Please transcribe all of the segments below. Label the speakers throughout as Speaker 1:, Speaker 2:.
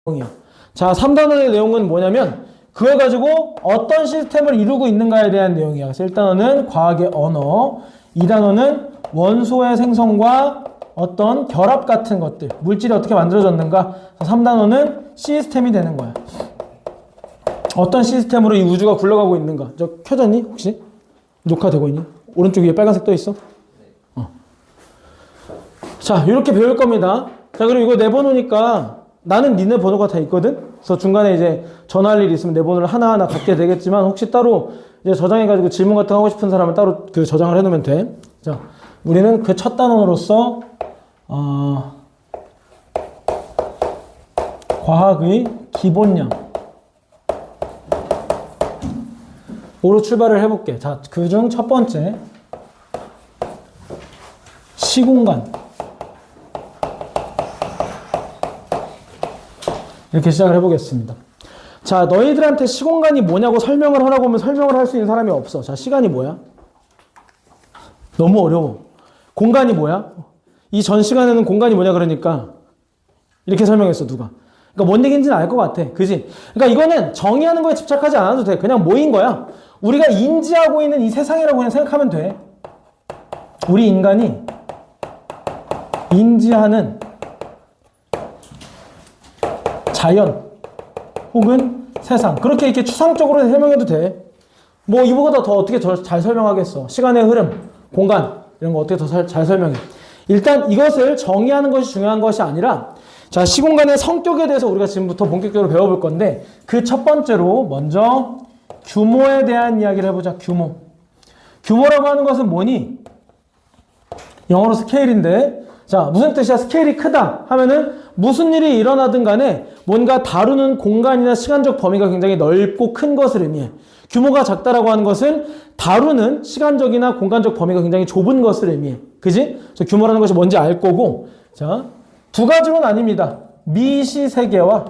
Speaker 1: 내용이야. 자, 3단원의 내용은 뭐냐면 그걸 가지고 어떤 시스템을 이루고 있는가에 대한 내용이야. 그래서 1단원은 과학의 언어, 2단원은 원소의 생성과 어떤 결합 같은 것들, 물질이 어떻게 만들어졌는가. 3단원은 시스템이 되는 거야. 어떤 시스템으로 이 우주가 굴러가고 있는가. 저 켜졌니 혹시? 녹화되고 있니? 오른쪽 위에 빨간색 떠 있어? 자, 이렇게 배울 겁니다. 자, 그리고 이거 내번호니까 나는 니네 번호가 다 있거든? 그래서 중간에 이제 전화할 일이 있으면 내 번호를 하나하나 갖게 되겠지만 혹시 따로 이제 저장해가지고 질문 같은 거 하고 싶은 사람은 따로 그 저장을 해놓으면 돼. 자, 우리는 그 첫 단원으로서, 과학의 기본량. 으로 출발을 해볼게. 자, 그중 첫 번째. 시공간. 이렇게 시작을 해보겠습니다. 자, 너희들한테 시공간이 뭐냐고 설명을 하라고 하면 설명을 할 수 있는 사람이 없어. 자, 시간이 뭐야? 너무 어려워. 공간이 뭐야? 이 전 시간에는 공간이 뭐냐 그러니까 이렇게 설명했어, 누가. 그러니까 뭔 얘기인지는 알 것 같아. 그지? 그러니까 이거는 정의하는 거에 집착하지 않아도 돼. 그냥 뭐인 거야? 우리가 인지하고 있는 이 세상이라고 그냥 생각하면 돼. 우리 인간이 인지하는 자연 혹은 세상, 그렇게 이렇게 추상적으로 설명해도 돼. 뭐 이거보다 더 어떻게 잘 설명하겠어. 시간의 흐름, 공간 이런 거 어떻게 더 잘 설명해. 일단 이것을 정의하는 것이 중요한 것이 아니라, 자, 시공간의 성격에 대해서 우리가 지금부터 본격적으로 배워볼 건데, 그 첫 번째로 먼저 규모에 대한 이야기를 해보자. 규모라고 하는 것은 뭐니? 영어로 스케일인데, 자, 무슨 뜻이야? 스케일이 크다 하면은 무슨 일이 일어나든 간에 뭔가 다루는 공간이나 시간적 범위가 굉장히 넓고 큰 것을 의미해. 규모가 작다라고 하는 것은 다루는 시간적이나 공간적 범위가 굉장히 좁은 것을 의미해. 그지? 그래서 규모라는 것이 뭔지 알 거고, 자, 두 가지로 나뉩니다. 미시세계와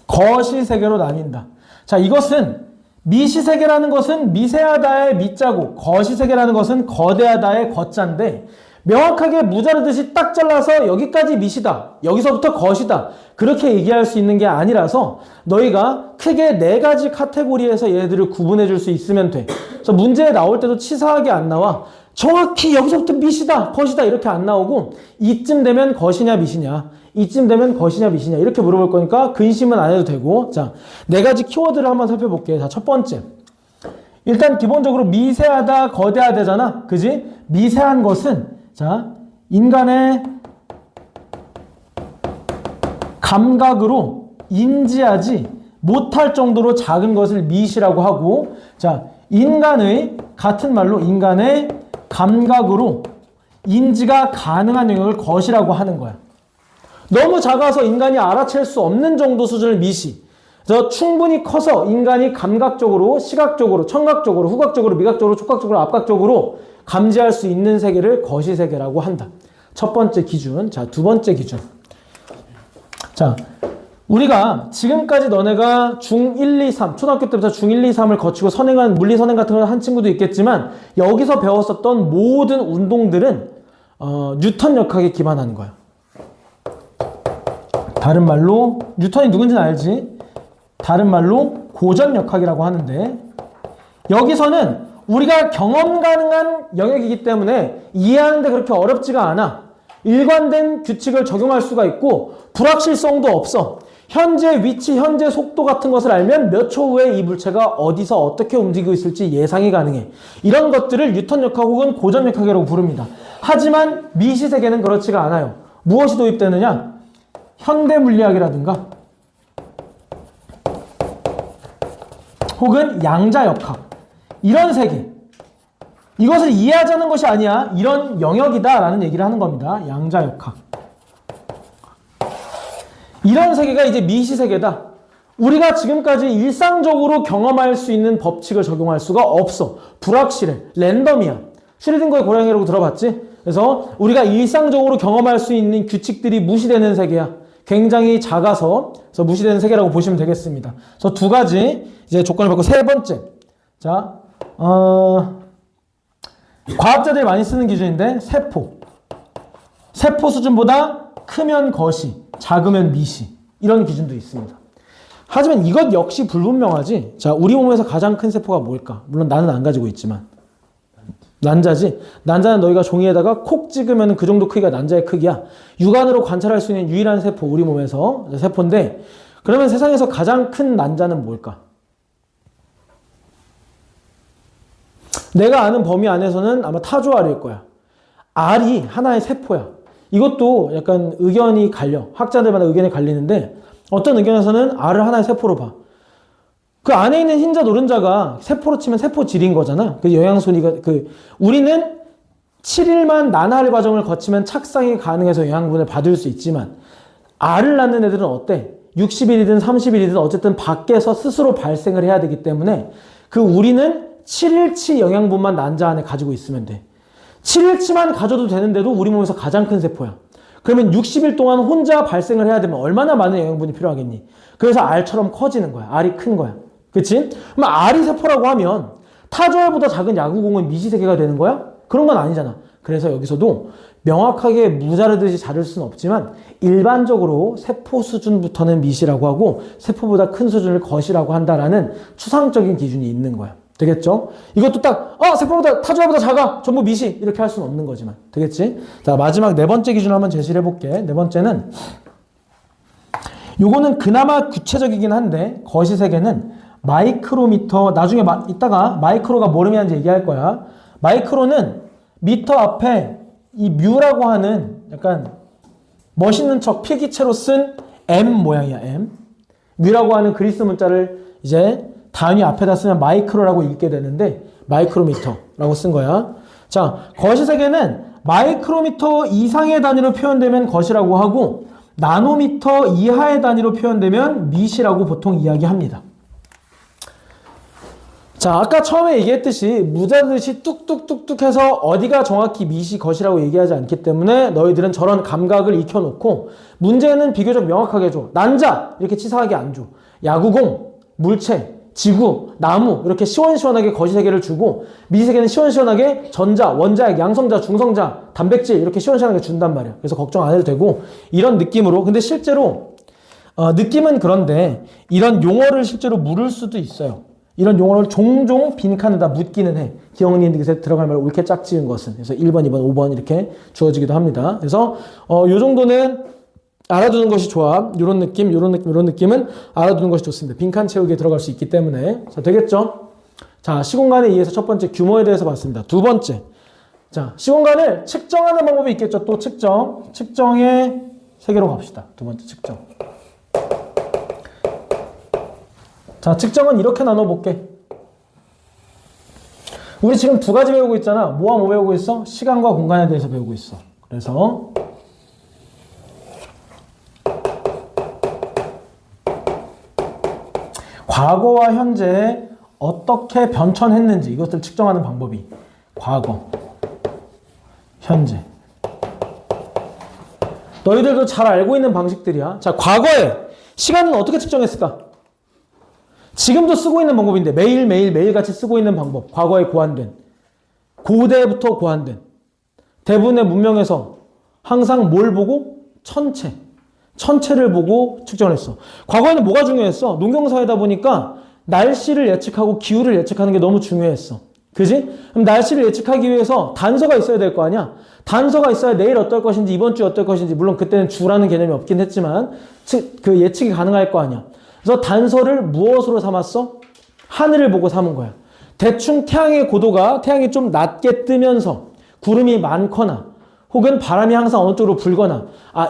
Speaker 1: 거시세계로 나뉜다. 자, 이것은 미시세계라는 것은 미세하다의 미자고, 거시세계라는 것은 거대하다의 거자인데, 명확하게 무자르듯이 딱 잘라서 여기까지 미시다, 여기서부터 거시다, 그렇게 얘기할 수 있는 게 아니라서 너희가 크게 네 가지 카테고리에서 얘네들을 구분해 줄 수 있으면 돼. 그래서 문제에 나올 때도 치사하게 안 나와. 정확히 여기서부터 미시다, 거시다 이렇게 안 나오고, 이쯤 되면 거시냐 미시냐, 이쯤 되면 거시냐 미시냐 이렇게 물어볼 거니까 근심은 안 해도 되고. 자, 네 가지 키워드를 한번 살펴볼게. 자, 첫 번째. 일단 기본적으로 미세하다, 거대하다잖아. 그지? 미세한 것은, 자, 인간의 감각으로 인지하지 못할 정도로 작은 것을 미시라고 하고, 자, 인간의, 같은 말로 인간의 감각으로 인지가 가능한 영역을 거시라고 하는 거야. 너무 작아서 인간이 알아챌 수 없는 정도 수준을 미시. 그래서 충분히 커서 인간이 감각적으로, 시각적으로, 청각적으로, 후각적으로, 미각적으로, 촉각적으로, 압각적으로 감지할 수 있는 세계를 거시세계라고 한다. 첫 번째 기준. 자, 두 번째 기준. 자, 우리가 지금까지 너네가 중1, 2, 3, 초등학교 때부터 중1, 2, 3을 거치고 선행한 물리 선행 같은 걸 한 친구도 있겠지만, 여기서 배웠었던 모든 운동들은 뉴턴 역학에 기반하는 거야. 다른 말로, 뉴턴이 누군지는 알지? 다른 말로 고전 역학이라고 하는데, 여기서는 우리가 경험 가능한 영역이기 때문에 이해하는데 그렇게 어렵지가 않아. 일관된 규칙을 적용할 수가 있고 불확실성도 없어. 현재 위치, 현재 속도 같은 것을 알면 몇 초 후에 이 물체가 어디서 어떻게 움직이고 있을지 예상이 가능해. 이런 것들을 뉴턴 역학 혹은 고전 역학이라고 부릅니다. 하지만 미시세계는 그렇지가 않아요. 무엇이 도입되느냐? 현대 물리학이라든가 혹은 양자 역학, 이런 세계, 이것을 이해하자는 것이 아니야, 이런 영역이다 라는 얘기를 하는 겁니다. 양자 역학, 이런 세계가 이제 미시세계다. 우리가 지금까지 일상적으로 경험할 수 있는 법칙을 적용할 수가 없어. 불확실해. 랜덤이야. 슈레딩거의 고양이라고 들어봤지? 그래서 우리가 일상적으로 경험할 수 있는 규칙들이 무시되는 세계야. 굉장히 작아서, 그래서 무시되는 세계라고 보시면 되겠습니다. 그래서 두 가지 이제 조건을 받고, 세 번째. 자, 과학자들이 많이 쓰는 기준인데, 세포 수준보다 크면 거시, 작으면 미시. 이런 기준도 있습니다. 하지만 이것 역시 불분명하지. 자, 우리 몸에서 가장 큰 세포가 뭘까? 물론 나는 안 가지고 있지만. 난자지. 난자는 너희가 종이에다가 콕 찍으면 그 정도 크기가 난자의 크기야. 육안으로 관찰할 수 있는 유일한 세포, 우리 몸에서 세포인데, 그러면 세상에서 가장 큰 난자는 뭘까? 내가 아는 범위 안에서는 아마 타조알일 거야. 알이 하나의 세포야. 이것도 약간 의견이 갈려. 학자들마다 의견이 갈리는데, 어떤 의견에서는 알을 하나의 세포로 봐. 그 안에 있는 흰자 노른자가 세포로 치면 세포질인 거잖아. 그 영양소니까 우리는 7일만 난할 과정을 거치면 착상이 가능해서 영양분을 받을 수 있지만 알을 낳는 애들은 어때? 60일이든 30일이든 어쨌든 밖에서 스스로 발생을 해야 되기 때문에 그 우리는 7일치 영양분만 난자 안에 가지고 있으면 돼. 7일치만 가져도 되는데도 우리 몸에서 가장 큰 세포야. 그러면 60일 동안 혼자 발생을 해야 되면 얼마나 많은 영양분이 필요하겠니? 그래서 알처럼 커지는 거야. 알이 큰 거야. 그치? 그럼 알이 세포라고 하면 타조알보다 작은 야구공은 미시세계가 되는 거야? 그런 건 아니잖아. 그래서 여기서도 명확하게 무자르듯이 자를 수는 없지만 일반적으로 세포 수준부터는 미시라고 하고 세포보다 큰 수준을 거시라고 한다라는 추상적인 기준이 있는 거야. 되겠죠? 이것도 딱 세포보다 타조알보다 작아 전부 미시 이렇게 할 수는 없는 거지만 되겠지? 자, 마지막 네 번째 기준을 한번 제시를 해볼게. 네 번째는 요거는 그나마 구체적이긴 한데 거시세계는 마이크로미터, 나중에 이따가 마이크로가 뭘 의미하는지 얘기할 거야. 마이크로는 미터 앞에 이 뮤라고 하는 약간 멋있는 척 필기체로 쓴 M 모양이야. M. 뮤라고 하는 그리스 문자를 이제 단위 앞에다 쓰면 마이크로라고 읽게 되는데 마이크로미터라고 쓴 거야. 자, 거시세계는 마이크로미터 이상의 단위로 표현되면 거시라고 하고 나노미터 이하의 단위로 표현되면 미시라고 보통 이야기합니다. 자, 아까 처음에 얘기했듯이 무자르듯이 뚝뚝뚝뚝 해서 어디가 정확히 미시, 거시라고 얘기하지 않기 때문에 너희들은 저런 감각을 익혀놓고 문제는 비교적 명확하게 줘. 난자 이렇게 치사하게 안 줘. 야구공, 물체, 지구, 나무 이렇게 시원시원하게 거시세계를 주고 미시세계는 시원시원하게 전자, 원자핵, 양성자, 중성자, 단백질 이렇게 시원시원하게 준단 말이야. 그래서 걱정 안 해도 되고 이런 느낌으로. 근데 실제로 느낌은 그런데 이런 용어를 실제로 물을 수도 있어요. 이런 용어를 종종 빈칸에다 묻기는 해. 기억니에 들어갈 말을 옳게 짝지은 것은. 그래서 1번, 2번, 5번 이렇게 주어지기도 합니다. 그래서 요 정도는 알아두는 것이 좋아. 요런 느낌, 요런 느낌, 요런 느낌은 알아두는 것이 좋습니다. 빈칸 채우기에 들어갈 수 있기 때문에. 자, 되겠죠? 자, 시공간에 의해서 첫 번째 규모에 대해서 봤습니다. 두 번째. 자, 시공간을 측정하는 방법이 있겠죠. 또 측정. 측정의 세계로 갑시다. 두 번째 측정. 자, 측정은 이렇게 나눠볼게. 우리 지금 두 가지 배우고 있잖아. 뭐와 뭐 배우고 있어? 시간과 공간에 대해서 배우고 있어. 그래서 과거와 현재에 어떻게 변천했는지 이것을 측정하는 방법이 과거, 현재. 너희들도 잘 알고 있는 방식들이야. 자, 과거에 시간은 어떻게 측정했을까? 지금도 쓰고 있는 방법인데 매일같이 쓰고 있는 방법. 과거에 고안된. 고대부터 고안된. 대부분의 문명에서 항상 뭘 보고? 천체. 천체를 보고 측정을 했어. 과거에는 뭐가 중요했어? 농경사회다 보니까 날씨를 예측하고 기후를 예측하는 게 너무 중요했어. 그지? 그럼 날씨를 예측하기 위해서 단서가 있어야 될 거 아니야? 단서가 있어야 내일 어떨 것인지 이번 주에 어떨 것인지 물론 그때는 주라는 개념이 없긴 했지만 그 예측이 가능할 거 아니야. 그래서 단서를 무엇으로 삼았어? 하늘을 보고 삼은 거야. 대충 태양이 좀 낮게 뜨면서 구름이 많거나 혹은 바람이 항상 어느 쪽으로 불거나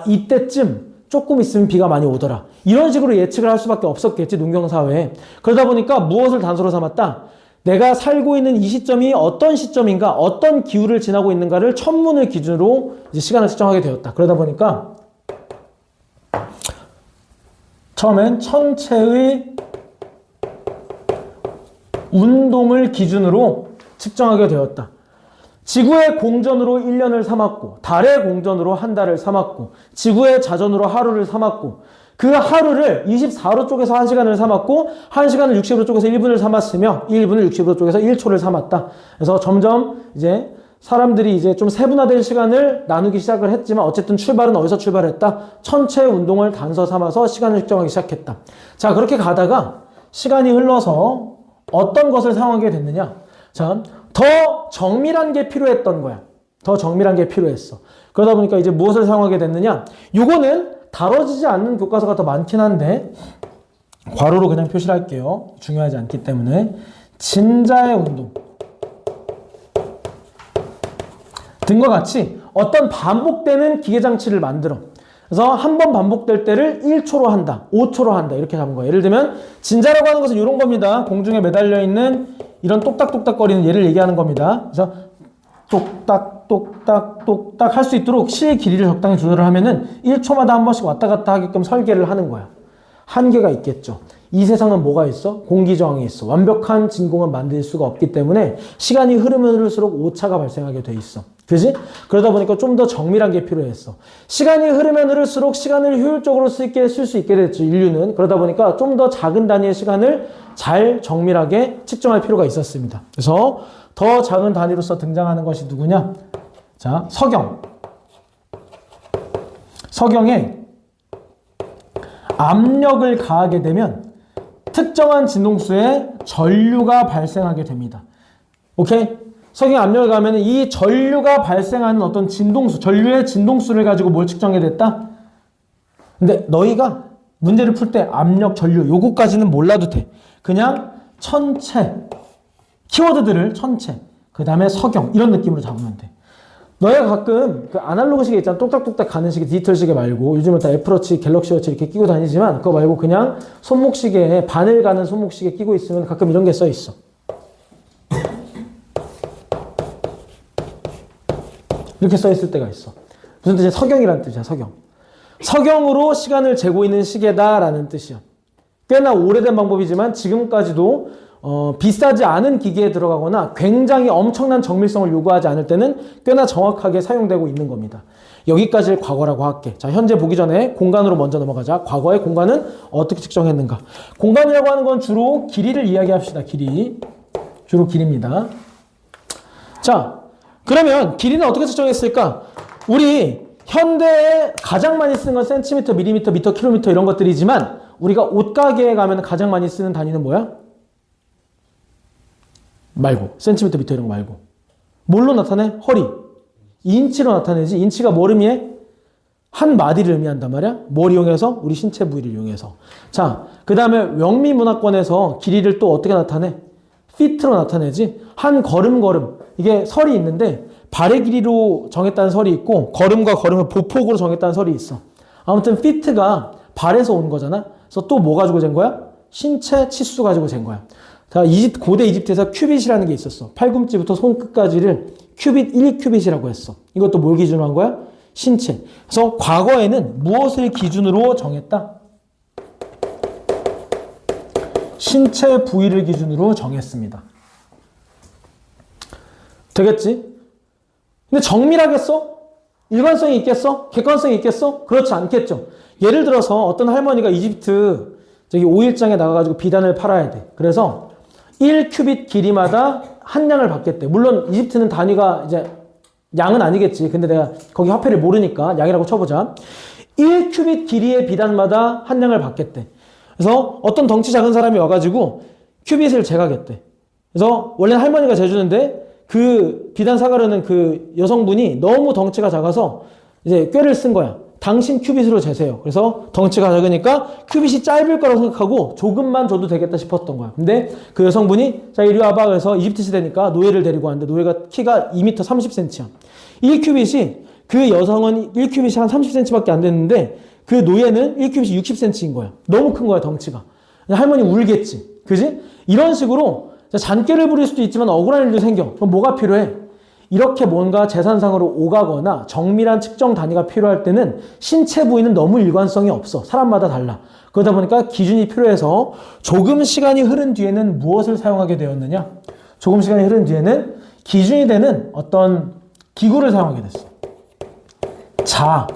Speaker 1: 이때쯤 조금 있으면 비가 많이 오더라. 이런 식으로 예측을 할 수밖에 없었겠지, 농경사회에. 그러다 보니까 무엇을 단서로 삼았다? 내가 살고 있는 이 시점이 어떤 시점인가, 어떤 기후를 지나고 있는가를 천문을 기준으로 이제 시간을 측정하게 되었다. 그러다 보니까 처음엔 천체의 운동을 기준으로 측정하게 되었다. 지구의 공전으로 1년을 삼았고 달의 공전으로 한 달을 삼았고 지구의 자전으로 하루를 삼았고 그 하루를 24로 쪼개서 1시간을 삼았고 1시간을 60으로 쪼개서 1분을 삼았으며 1분을 60으로 쪼개서 1초를 삼았다. 그래서 점점 이제 사람들이 이제 좀 세분화된 시간을 나누기 시작을 했지만 어쨌든 출발은 어디서 출발했다? 천체 운동을 단서 삼아서 시간을 측정하기 시작했다. 자, 그렇게 가다가 시간이 흘러서 어떤 것을 사용하게 됐느냐? 자, 더 정밀한 게 필요했던 거야. 더 정밀한 게 필요했어. 그러다 보니까 이제 무엇을 사용하게 됐느냐? 요거는 다뤄지지 않는 교과서가 더 많긴 한데 괄호로 그냥 표시를 할게요. 중요하지 않기 때문에. 진자의 운동 등과 같이 어떤 반복되는 기계장치를 만들어. 그래서 한 번 반복될 때를 1초로 한다, 5초로 한다 이렇게 잡은 거예요. 예를 들면 진자라고 하는 것은 이런 겁니다. 공중에 매달려 있는 이런 똑딱똑딱거리는 얘를 얘기하는 겁니다. 그래서 똑딱 똑딱 똑딱 할 수 있도록 실 길이를 적당히 조절을 하면은 1초마다 한 번씩 왔다 갔다 하게끔 설계를 하는 거야. 한계가 있겠죠. 이 세상은 뭐가 있어? 공기저항이 있어. 완벽한 진공은 만들 수가 없기 때문에 시간이 흐르면 흐를수록 오차가 발생하게 돼 있어. 그지? 그러다 보니까 좀 더 정밀한 게 필요했어. 시간이 흐르면 흐를수록 시간을 효율적으로 쓸 수 있게 됐죠, 인류는. 그러다 보니까 좀 더 작은 단위의 시간을 잘 정밀하게 측정할 필요가 있었습니다. 그래서 더 작은 단위로서 등장하는 것이 누구냐? 자, 석영. 석영에 압력을 가하게 되면 특정한 진동수의 전류가 발생하게 됩니다. 오케이? 석영에 압력을 가하면 이 전류가 발생하는 어떤 진동수, 전류의 진동수를 가지고 뭘 측정해야 됐다? 근데 너희가 문제를 풀 때 압력, 전류 요거까지는 몰라도 돼. 그냥 천체, 키워드들을 천체, 그 다음에 석영 이런 느낌으로 잡으면 돼. 너희가 가끔 그 아날로그 시계 있잖아. 똑딱똑딱 가는 시계, 디지털 시계 말고 요즘은 다 애플워치, 갤럭시워치 이렇게 끼고 다니지만 그거 말고 그냥 손목시계에 바늘 가는 손목시계 끼고 있으면 가끔 이런 게 써 있어. 이렇게 써 있을 때가 있어. 무슨 뜻이야? 석영이라는 뜻이야. 석영. 석영으로 시간을 재고 있는 시계다라는 뜻이야. 꽤나 오래된 방법이지만 지금까지도 비싸지 않은 기계에 들어가거나 굉장히 엄청난 정밀성을 요구하지 않을 때는 꽤나 정확하게 사용되고 있는 겁니다. 여기까지를 과거라고 할게. 자, 현재 보기 전에 공간으로 먼저 넘어가자. 과거의 공간은 어떻게 측정했는가? 공간이라고 하는 건 주로 길이를 이야기합시다. 길이. 주로 길이입니다. 자, 그러면 길이는 어떻게 측정했을까? 우리 현대에 가장 많이 쓰는 건 센티미터, 밀리미터, 미터, 킬로미터 이런 것들이지만 우리가 옷가게에 가면 가장 많이 쓰는 단위는 뭐야? 말고 센티미터, 미터 이런 거 말고 뭘로 나타내? 허리. 인치로 나타내지. 인치가 뭘 의미해? 한 마디를 의미한단 말이야. 뭘 이용해서? 우리 신체 부위를 이용해서. 자, 그 다음에 명미문화권에서 길이를 또 어떻게 나타내? 피트로 나타내지. 한 걸음 이게 설이 있는데 발의 길이로 정했다는 설이 있고 걸음과 걸음을 보폭으로 정했다는 설이 있어. 아무튼 피트가 발에서 온 거잖아. 그래서 또 뭐 가지고 잰 거야? 신체 치수 가지고 잰 거야. 자, 고대 이집트에서 큐빗이라는 게 있었어. 팔꿈치부터 손끝까지를 큐빗 1큐빗이라고 했어. 이것도 뭘 기준으로 한 거야? 신체. 그래서 과거에는 무엇을 기준으로 정했다? 신체 부위를 기준으로 정했습니다. 되겠지? 근데 정밀하겠어? 일관성이 있겠어? 객관성이 있겠어? 그렇지 않겠죠. 예를 들어서 어떤 할머니가 이집트 저기 오일장에 나가가지고 비단을 팔아야 돼. 그래서 1큐빗 길이마다 한 냥을 받겠대. 물론 이집트는 단위가 이제 양은 아니겠지. 근데 내가 거기 화폐를 모르니까 양이라고 쳐보자. 1큐빗 길이의 비단마다 한 냥을 받겠대. 그래서 어떤 덩치 작은 사람이 와가지고 큐빗을 재가겠대. 그래서 원래 할머니가 재주는데 그 비단 사가려는 그 여성분이 너무 덩치가 작아서 이제 꾀를 쓴 거야. 당신 큐빗으로 재세요. 그래서 덩치가 작으니까 큐빗이 짧을 거라고 생각하고 조금만 줘도 되겠다 싶었던 거야. 근데 그 여성분이 자 이리 와봐. 그래서 이집트 시대니까 노예를 데리고 왔는데 노예가 키가 2m 30cm야. 1큐빗이 그 여성은 1큐빗이 한 30cm밖에 안 됐는데 그 노예는 1큐빗이 60cm인 거야. 너무 큰 거야 덩치가. 할머니 울겠지. 그지? 이런 식으로 잔꾀를 부릴 수도 있지만 억울한 일도 생겨. 그럼 뭐가 필요해? 이렇게 뭔가 재산상으로 오가거나 정밀한 측정 단위가 필요할 때는 신체 부위는 너무 일관성이 없어. 사람마다 달라. 그러다 보니까 기준이 필요해서 조금 시간이 흐른 뒤에는 무엇을 사용하게 되었느냐? 조금 시간이 흐른 뒤에는 기준이 되는 어떤 기구를 사용하게 됐어. 자,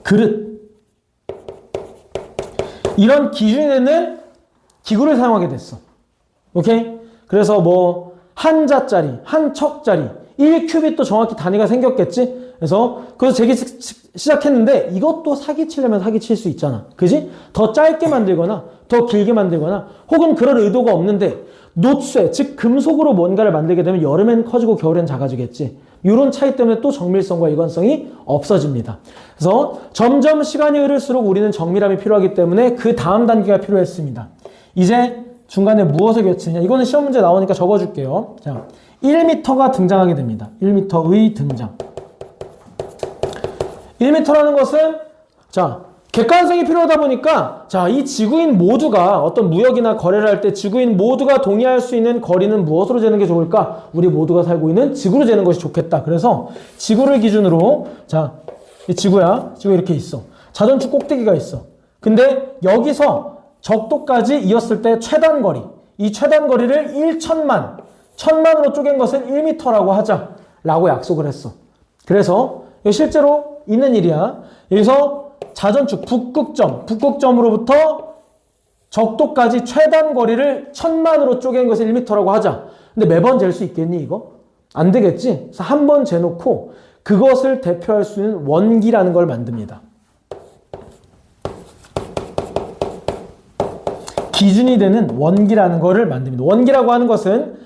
Speaker 1: 그릇. 이런 기준이 되는 기구를 사용하게 됐어. 오케이? 그래서 뭐 한 자짜리, 한 척짜리 1큐빗도 정확히 단위가 생겼겠지? 그래서 재기 시작했는데 이것도 사기치려면 사기칠 수 있잖아. 그지? 더 짧게 만들거나 더 길게 만들거나 혹은 그럴 의도가 없는데 노쇠, 즉 금속으로 뭔가를 만들게 되면 여름엔 커지고 겨울엔 작아지겠지. 이런 차이 때문에 또 정밀성과 일관성이 없어집니다. 그래서 점점 시간이 흐를수록 우리는 정밀함이 필요하기 때문에 그 다음 단계가 필요했습니다. 이제 중간에 무엇을 겹치느냐. 이거는 시험 문제 나오니까 적어줄게요. 자, 1m가 등장하게 됩니다. 1m의 등장. 1m라는 것은 자, 객관성이 필요하다 보니까 자, 이 지구인 모두가 어떤 무역이나 거래를 할 때 지구인 모두가 동의할 수 있는 거리는 무엇으로 재는 게 좋을까? 우리 모두가 살고 있는 지구로 재는 것이 좋겠다. 그래서 지구를 기준으로 자, 이 지구야. 지구 이렇게 있어. 자전축 꼭대기가 있어. 근데 여기서 적도까지 이었을 때 최단 거리. 이 최단 거리를 1000만으로 쪼갠 것은 1m라고 하자라고 약속을 했어. 그래서 실제로 있는 일이야. 여기서 자전축 북극점으로부터 적도까지 최단 거리를 1000만으로 쪼갠 것을 1m라고 하자. 근데 매번 잴 수 있겠니 이거? 안 되겠지? 그래서 한 번 재놓고 그것을 대표할 수 있는 원기라는 걸 만듭니다. 기준이 되는 원기라는 거를 만듭니다. 원기라고 하는 것은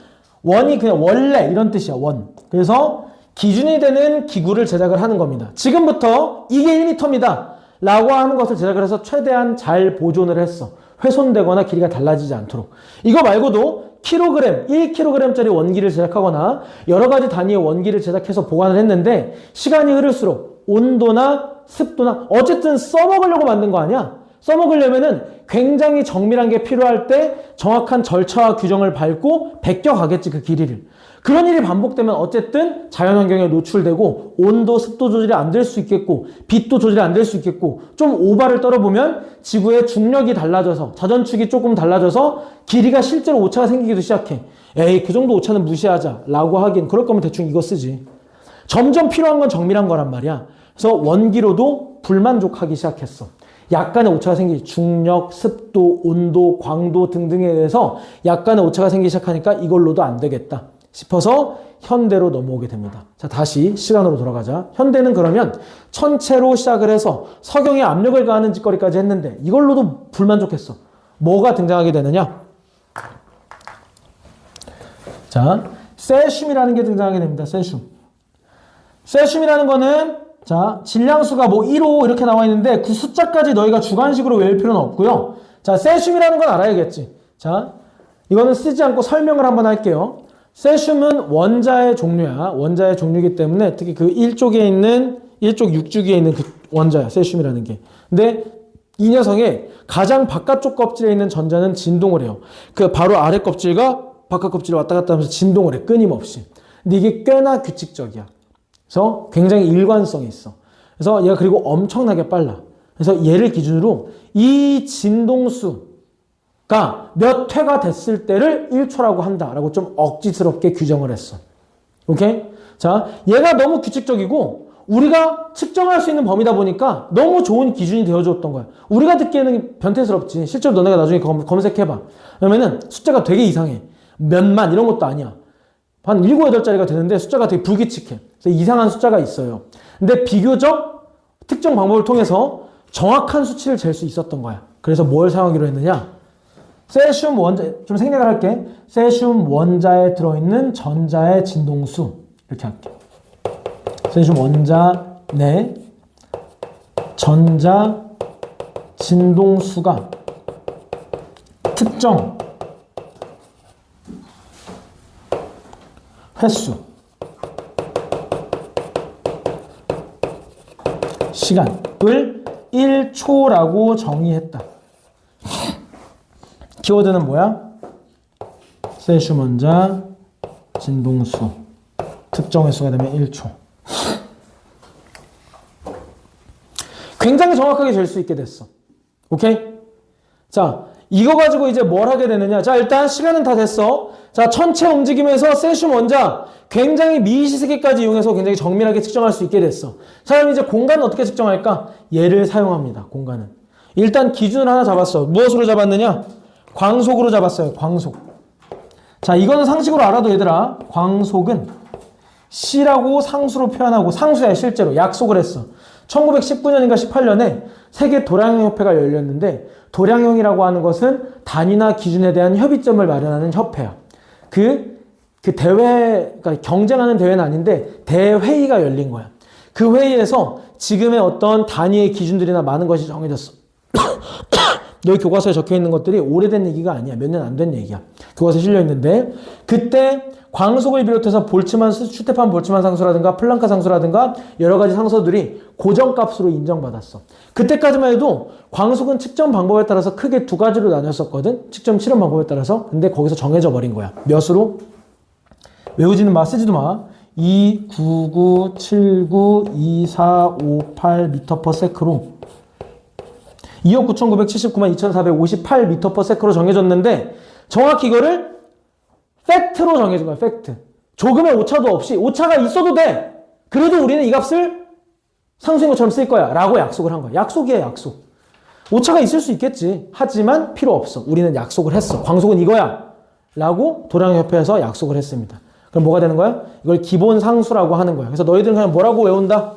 Speaker 1: 원이 그냥 원래 이런 뜻이야. 원. 그래서 기준이 되는 기구를 제작을 하는 겁니다. 지금부터 이게 1m입니다. 라고 하는 것을 제작을 해서 최대한 잘 보존을 했어. 훼손되거나 길이가 달라지지 않도록. 이거 말고도 킬로그램, 1kg짜리 원기를 제작하거나 여러 가지 단위의 원기를 제작해서 보관을 했는데 시간이 흐를수록 온도나 습도나 어쨌든 써먹으려고 만든 거 아니야? 써먹으려면은 굉장히 정밀한 게 필요할 때 정확한 절차와 규정을 밟고 베껴가겠지, 그 길이를. 그런 일이 반복되면 어쨌든 자연환경에 노출되고 온도, 습도 조절이 안 될 수 있겠고 빛도 조절이 안 될 수 있겠고 좀 오바를 떨어보면 지구의 중력이 달라져서 자전축이 조금 달라져서 길이가 실제로 오차가 생기기도 시작해. 에이, 그 정도 오차는 무시하자 라고 하긴 그럴 거면 대충 이거 쓰지. 점점 필요한 건 정밀한 거란 말이야. 그래서 원기로도 불만족하기 시작했어. 약간의 오차가 생기지. 중력, 습도, 온도, 광도 등등에 의해서 약간의 오차가 생기기 시작하니까 이걸로도 안 되겠다 싶어서 현대로 넘어오게 됩니다. 자, 다시 시간으로 돌아가자. 현대는 그러면 천체로 시작을 해서 석영에 압력을 가하는 짓거리까지 했는데 이걸로도 불만족했어. 뭐가 등장하게 되느냐? 자, 세슘이라는 게 등장하게 됩니다. 세슘. 세슘이라는 거는 자, 질량수가 뭐 1호 이렇게 나와 있는데 그 숫자까지 너희가 주관식으로 외울 필요는 없고요. 자, 세슘이라는 건 알아야겠지. 자, 이거는 쓰지 않고 설명을 한번 할게요. 세슘은 원자의 종류야. 원자의 종류이기 때문에 특히 그 1쪽에 있는 1쪽 6주기에 있는 그 원자야. 세슘이라는 게. 근데 이 녀석의 가장 바깥쪽 껍질에 있는 전자는 진동을 해요. 그 바로 아래 껍질과 바깥 껍질을 왔다 갔다 하면서 진동을 해. 끊임없이. 근데 이게 꽤나 규칙적이야. 그래서 굉장히 일관성이 있어. 그래서 얘가 그리고 엄청나게 빨라. 그래서 얘를 기준으로 이 진동수 몇 회가 됐을 때를 1초라고 한다라고 좀 억지스럽게 규정을 했어. 오케이? 자, 얘가 너무 규칙적이고 우리가 측정할 수 있는 범위다 보니까 너무 좋은 기준이 되어줬던 거야. 우리가 듣기에는 변태스럽지. 실제로 너네가 나중에 검색해봐. 그러면은 숫자가 되게 이상해. 몇만 이런 것도 아니야. 한 7, 8자리가 되는데 숫자가 되게 불규칙해. 그래서 이상한 숫자가 있어요. 근데 비교적 특정 방법을 통해서 정확한 수치를 잴 수 있었던 거야. 그래서 뭘 사용하기로 했느냐? 세슘 원자, 좀 생략을 할게. 세슘 원자에 들어있는 전자의 진동수. 이렇게 할게. 세슘 원자 내 전자 진동수가 특정 횟수, 시간을 1초라고 정의했다. 키워드는 뭐야? 세슘 원자 진동수 특정 횟수가 되면 1초. 굉장히 정확하게 잴 수 있게 됐어. 오케이? 자, 이거 가지고 이제 뭘 하게 되느냐? 자, 일단 시간은 다 됐어. 자, 천체 움직임에서 세슘 원자 굉장히 미시세계까지 이용해서 굉장히 정밀하게 측정할 수 있게 됐어. 자, 그럼 이제 공간은 어떻게 측정할까? 얘를 사용합니다. 공간은. 일단 기준을 하나 잡았어. 무엇으로 잡았느냐? 광속으로 잡았어요. 광속. 자, 이거는 상식으로 알아도 얘들아. 광속은 C라고 상수로 표현하고 상수야 실제로 약속을 했어. 1919년인가 18년에 세계 도량형협회가 열렸는데 도량형이라고 하는 것은 단위나 기준에 대한 협의점을 마련하는 협회야. 그 대회, 그러니까 경쟁하는 대회는 아닌데 대회의가 열린 거야. 그 회의에서 지금의 어떤 단위의 기준들이나 많은 것이 정해졌어. 너희 교과서에 적혀 있는 것들이 오래된 얘기가 아니야. 몇 년 안 된 얘기야. 교과서에 실려 있는데 그때 광속을 비롯해서 볼츠만, 슈테판 볼츠만 상수라든가 플랑크 상수라든가 여러 가지 상수들이 고정값으로 인정받았어. 그때까지만 해도 광속은 측정 방법에 따라서 크게 두 가지로 나뉘었었거든. 측정 실험 방법에 따라서. 근데 거기서 정해져 버린 거야. 몇으로? 외우지는 마, 쓰지도 마. 2, 9, 9, 7, 9, 2, 4, 5, 8 m/s로 2,9,979만 2,458 m/s로 정해졌는데 정확히 이거를 팩트로 정해진 거야. 팩트. 조금의 오차도 없이 오차가 있어도 돼. 그래도 우리는 이 값을 상수인 것처럼 쓸 거야 라고 약속을 한 거야. 약속이야 약속. 오차가 있을 수 있겠지. 하지만 필요 없어. 우리는 약속을 했어. 광속은 이거야 라고 도량협회에서 약속을 했습니다. 그럼 뭐가 되는 거야? 이걸 기본 상수라고 하는 거야. 그래서 너희들은 그냥 뭐라고 외운다?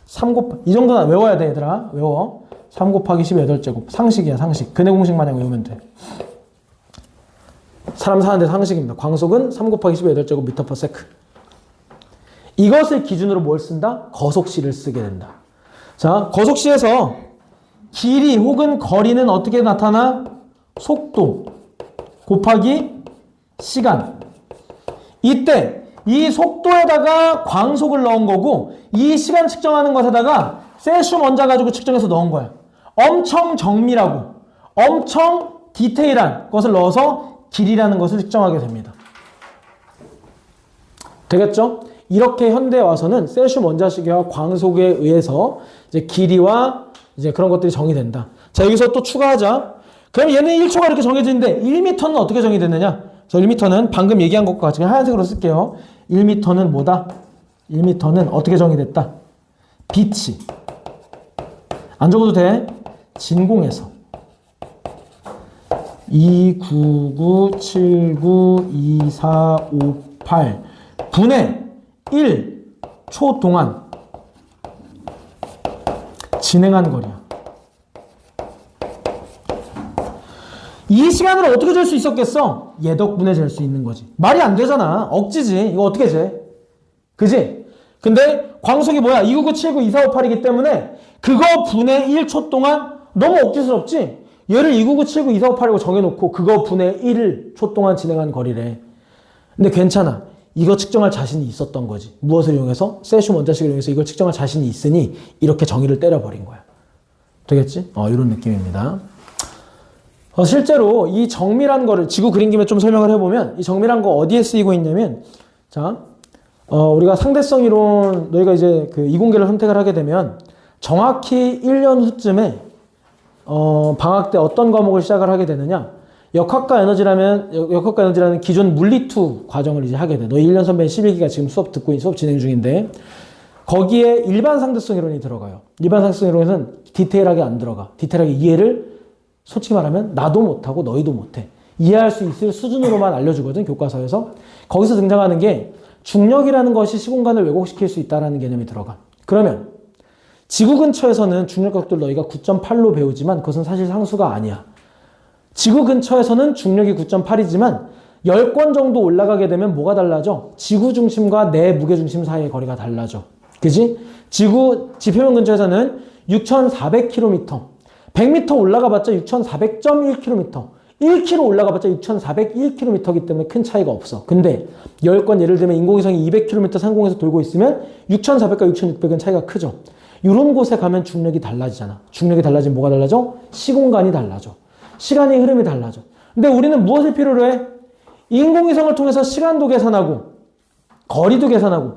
Speaker 1: 3 이 정도는 외워야 돼 얘들아. 외워. 3 곱하기 18제곱. 상식이야 상식. 근해 공식 마냥 외우면 돼. 사람 사는데 상식입니다. 광속은 3 곱하기 18제곱 m/s. 이것을 기준으로 뭘 쓴다? 거속시를 쓰게 된다. 자, 거속시에서 길이 혹은 거리는 어떻게 나타나? 속도 곱하기 시간. 이때 이 속도에다가 광속을 넣은 거고 이 시간 측정하는 것에다가 세슘 원자 가지고 측정해서 넣은 거야. 엄청 정밀하고 엄청 디테일한 것을 넣어서 길이라는 것을 측정하게 됩니다. 되겠죠? 이렇게 현대에 와서는 세슘 원자시계와 광속에 의해서 이제 길이와 이제 그런 것들이 정의된다. 자, 여기서 또 추가하자. 그럼 얘는 1초가 이렇게 정해지는데 1m는 어떻게 정의됐느냐? 저 1m는 방금 얘기한 것과 같이 그냥 하얀색으로 쓸게요. 1m는 뭐다? 1m는 어떻게 정의됐다? 빛이 안 적어도 돼. 진공에서 2, 9, 9, 7, 9, 2, 4, 5, 8 분의 1초 동안 진행한 거리야. 이 시간을 어떻게 잴 수 있었겠어? 얘 덕분에 잴 수 있는 거지. 말이 안 되잖아. 억지지. 이거 어떻게 재? 그지? 근데 광속이 뭐야? 29979 2458이기 때문에 그거 분의 1초 동안 너무 억지스럽지? 얘를 29979 2458이라고 정해놓고 그거 분의 1초 동안 진행한 거리래. 근데 괜찮아. 이거 측정할 자신이 있었던 거지. 무엇을 이용해서? 세슘 원자식을 이용해서 이걸 측정할 자신이 있으니 이렇게 정의를 때려버린 거야. 되겠지? 이런 느낌입니다. 실제로 이 정밀한 거를 지구 그린 김에 좀 설명을 해보면 이 정밀한 거 어디에 쓰이고 있냐면 자, 우리가 상대성 이론 너희가 이제 그 이공계를 선택을 하게 되면 정확히 1년 후쯤에 방학 때 어떤 과목을 시작을 하게 되느냐? 역학과 에너지라는 기존 물리2 과정을 이제 하게 돼. 너희 1년 선배인 11기가 지금 수업 진행 중인데 거기에 일반 상대성 이론이 들어가요. 일반 상대성 이론에서는 디테일하게 안 들어가. 디테일하게 이해를 솔직히 말하면 나도 못하고 너희도 못해. 이해할 수 있을 수준으로만 알려주거든, 교과서에서. 거기서 등장하는 게 중력이라는 것이 시공간을 왜곡시킬 수 있다는 개념이 들어가. 그러면 지구 근처에서는 중력각도를 너희가 9.8로 배우지만 그것은 사실 상수가 아니야. 지구 근처에서는 중력이 9.8이지만 10권 정도 올라가게 되면 뭐가 달라져? 지구 중심과 내 무게중심 사이의 거리가 달라져. 그지? 지표면 근처에서는 6,400km, 100m 올라가봤자 6,400.1km, 1km 올라가봤자 6,401km이기 때문에 큰 차이가 없어. 근데 10건 예를 들면 인공위성이 200km 상공에서 돌고 있으면 6,400과 6,600은 차이가 크죠. 이런 곳에 가면 중력이 달라지잖아. 중력이 달라지면 뭐가 달라져? 시공간이 달라져. 시간의 흐름이 달라져. 근데 우리는 무엇을 필요로 해? 인공위성을 통해서 시간도 계산하고 거리도 계산하고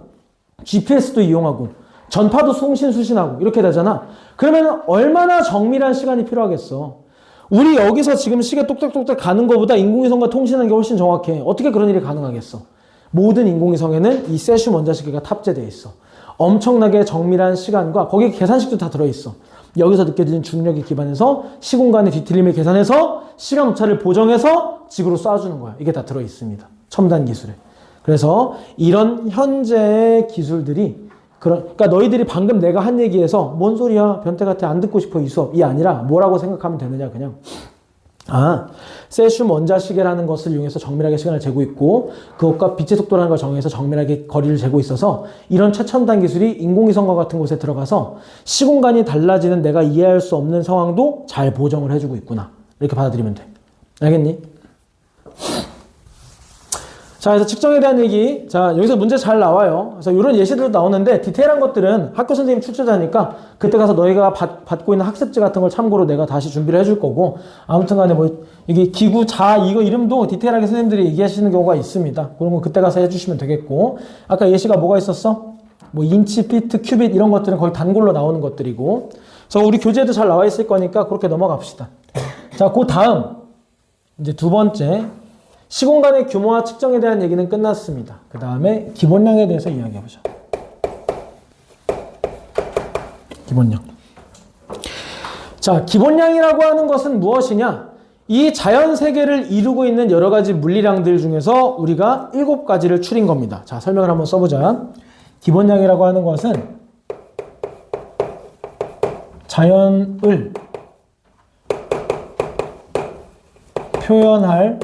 Speaker 1: GPS도 이용하고 전파도 수신하고 이렇게 되잖아. 그러면 얼마나 정밀한 시간이 필요하겠어. 우리 여기서 지금 시계 똑딱똑딱 가는 것보다 인공위성과 통신하는 게 훨씬 정확해. 어떻게 그런 일이 가능하겠어? 모든 인공위성에는 이 세슘 원자시계가 탑재되어 있어. 엄청나게 정밀한 시간과 거기에 계산식도 다 들어있어. 여기서 느껴지는 중력에 기반해서 시공간의 뒤틀림을 계산해서 시간 오차를 보정해서 지구로 쏴주는 거야. 이게 다 들어있습니다. 첨단 기술에. 그래서 이런 현재의 기술들이 그러니까 너희들이 방금 내가 한 얘기에서 뭔 소리야 변태 같아 안 듣고 싶어 이 수업 이 아니라 뭐라고 생각하면 되느냐 그냥 세슘 원자시계라는 것을 이용해서 정밀하게 시간을 재고 있고 그것과 빛의 속도라는 걸 정해서 정밀하게 거리를 재고 있어서 이런 최첨단 기술이 인공위성과 같은 곳에 들어가서 시공간이 달라지는 내가 이해할 수 없는 상황도 잘 보정을 해주고 있구나 이렇게 받아들이면 돼. 알겠니? 자, 그래서 측정에 대한 얘기. 자, 여기서 문제 잘 나와요. 그래서 이런 예시들도 나오는데 디테일한 것들은 학교 선생님 출제자니까 그때 가서 너희가 받고 있는 학습지 같은 걸 참고로 내가 다시 준비를 해줄 거고 아무튼 간에 뭐 이게 기구 자 이거 이름도 디테일하게 선생님들이 얘기하시는 경우가 있습니다. 그런 거 그때 가서 해주시면 되겠고 아까 예시가 뭐가 있었어? 뭐 인치, 피트, 큐빗 이런 것들은 거의 단골로 나오는 것들이고 그래서 우리 교재에도 잘 나와 있을 거니까 그렇게 넘어갑시다. 자, 그 다음 이제 두 번째 시공간의 규모와 측정에 대한 얘기는 끝났습니다. 그 다음에 기본량에 대해서 이야기해보자. 기본량. 자, 기본량이라고 하는 것은 무엇이냐? 이 자연 세계를 이루고 있는 여러 가지 물리량들 중에서 우리가 7가지를 추린 겁니다. 자, 설명을 한번 써보자. 기본량이라고 하는 것은 자연을 표현할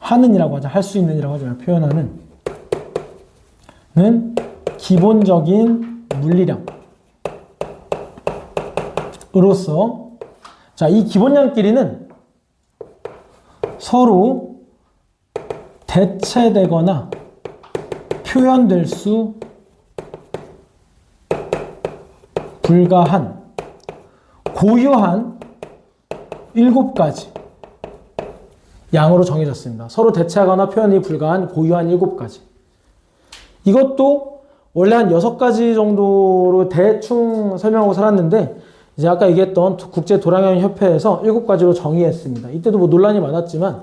Speaker 1: 하는이라고 하자. 할 수 있는이라고 하지 말고 표현하는 는 기본적인 물리량으로서 자, 이 기본량끼리는 서로 대체되거나 표현될 수 불가한 고유한 7가지 양으로 정해졌습니다. 서로 대체하거나 표현이 불가한 고유한 7가지. 이것도 원래 한 6가지 정도로 대충 설명하고 살았는데 이제 아까 얘기했던 국제도량협회에서 7가지로 정의했습니다. 이때도 뭐 논란이 많았지만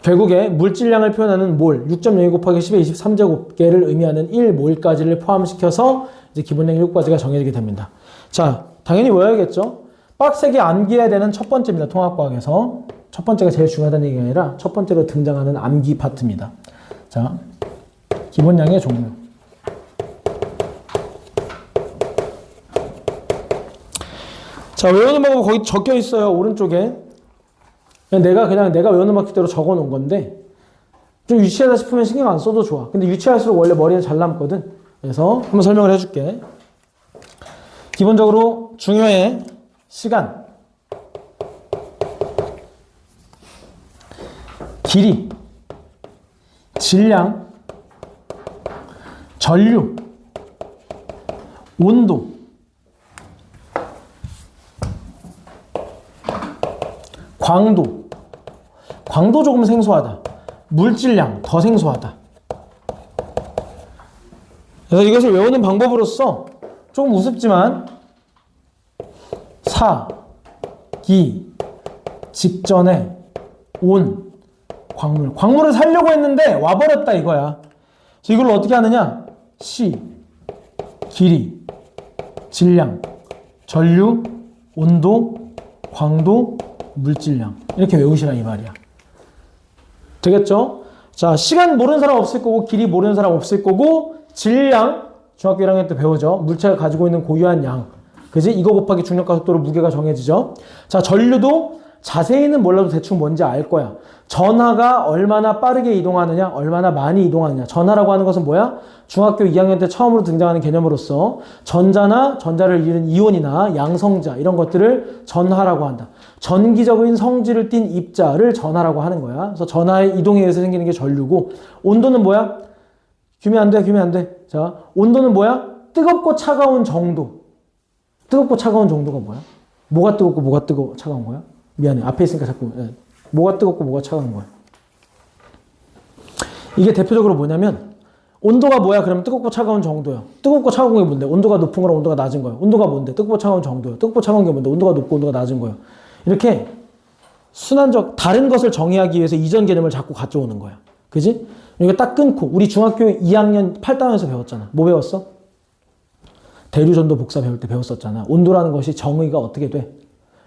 Speaker 1: 결국에 물질량을 표현하는 몰 6.02 곱하기 10의 23제곱계를 의미하는 1몰까지를 포함시켜서 이제 기본량 7가지가 정해지게 됩니다. 자, 당연히 외워야겠죠? 빡세게 암기해야 되는 첫 번째입니다. 통합과학에서. 첫 번째가 제일 중요하다는 얘기가 아니라 첫 번째로 등장하는 암기 파트입니다. 자, 기본량의 종류. 자, 외우는 방법 거기 적혀 있어요. 오른쪽에. 내가 외우는 방법대로 적어 놓은 건데 좀 유치하다 싶으면 신경 안 써도 좋아. 근데 유치할수록 원래 머리는 잘 남거든. 그래서 한번 설명을 해줄게. 기본적으로 중요해. 시간, 길이, 질량, 전류, 온도, 광도. 광도 조금 생소하다. 물질량 더 생소하다. 그래서 이것을 외우는 방법으로서 조금 우습지만 사, 기, 직전에, 온, 광물. 광물을 살려고 했는데 와버렸다 이거야. 그래서 이걸 어떻게 하느냐? 시, 길이, 질량, 전류, 온도, 광도, 물질량. 이렇게 외우시라 이 말이야. 되겠죠? 자, 시간 모르는 사람 없을 거고 길이 모르는 사람 없을 거고 질량, 중학교 1학년 때 배우죠. 물체가 가지고 있는 고유한 양. 그지? 이거 곱하기 중력과 속도로 무게가 정해지죠. 자, 전류도 자세히는 몰라도 대충 뭔지 알 거야. 전하가 얼마나 빠르게 이동하느냐, 얼마나 많이 이동하느냐. 전하라고 하는 것은 뭐야? 중학교 2학년 때 처음으로 등장하는 개념으로서 전자나 전자를 이룬 이온이나 양성자 이런 것들을 전하라고 한다. 전기적인 성질을 띤 입자를 전하라고 하는 거야. 그래서 전하의 이동에 의해서 생기는 게 전류고 온도는 뭐야? 규면 안 돼, 규면 안 돼. 자, 온도는 뭐야? 뜨겁고 차가운 정도. 뜨겁고 차가운 정도가 뭐야? 뭐가 뜨겁고 뭐가 차가운 거야? 미안해. 앞에 있으니까 자꾸. 뭐가 뜨겁고 뭐가 차가운 거야? 이게 대표적으로 뭐냐면 온도가 뭐야? 그러면 뜨겁고 차가운 정도야. 뜨겁고 차가운 게 뭔데? 온도가 높은 거랑 온도가 낮은 거야. 온도가 뭔데? 뜨겁고 차가운 정도야. 뜨겁고 차가운 게 뭔데? 온도가 높고 온도가 낮은 거야. 이렇게 순환적 다른 것을 정의하기 위해서 이전 개념을 자꾸 가져오는 거야. 그지? 그러니까 딱 끊고 우리 중학교 2학년 8단원에서 배웠잖아. 뭐 배웠어? 대류전도 복사 배울 때 배웠었잖아. 온도라는 것이 정의가 어떻게 돼?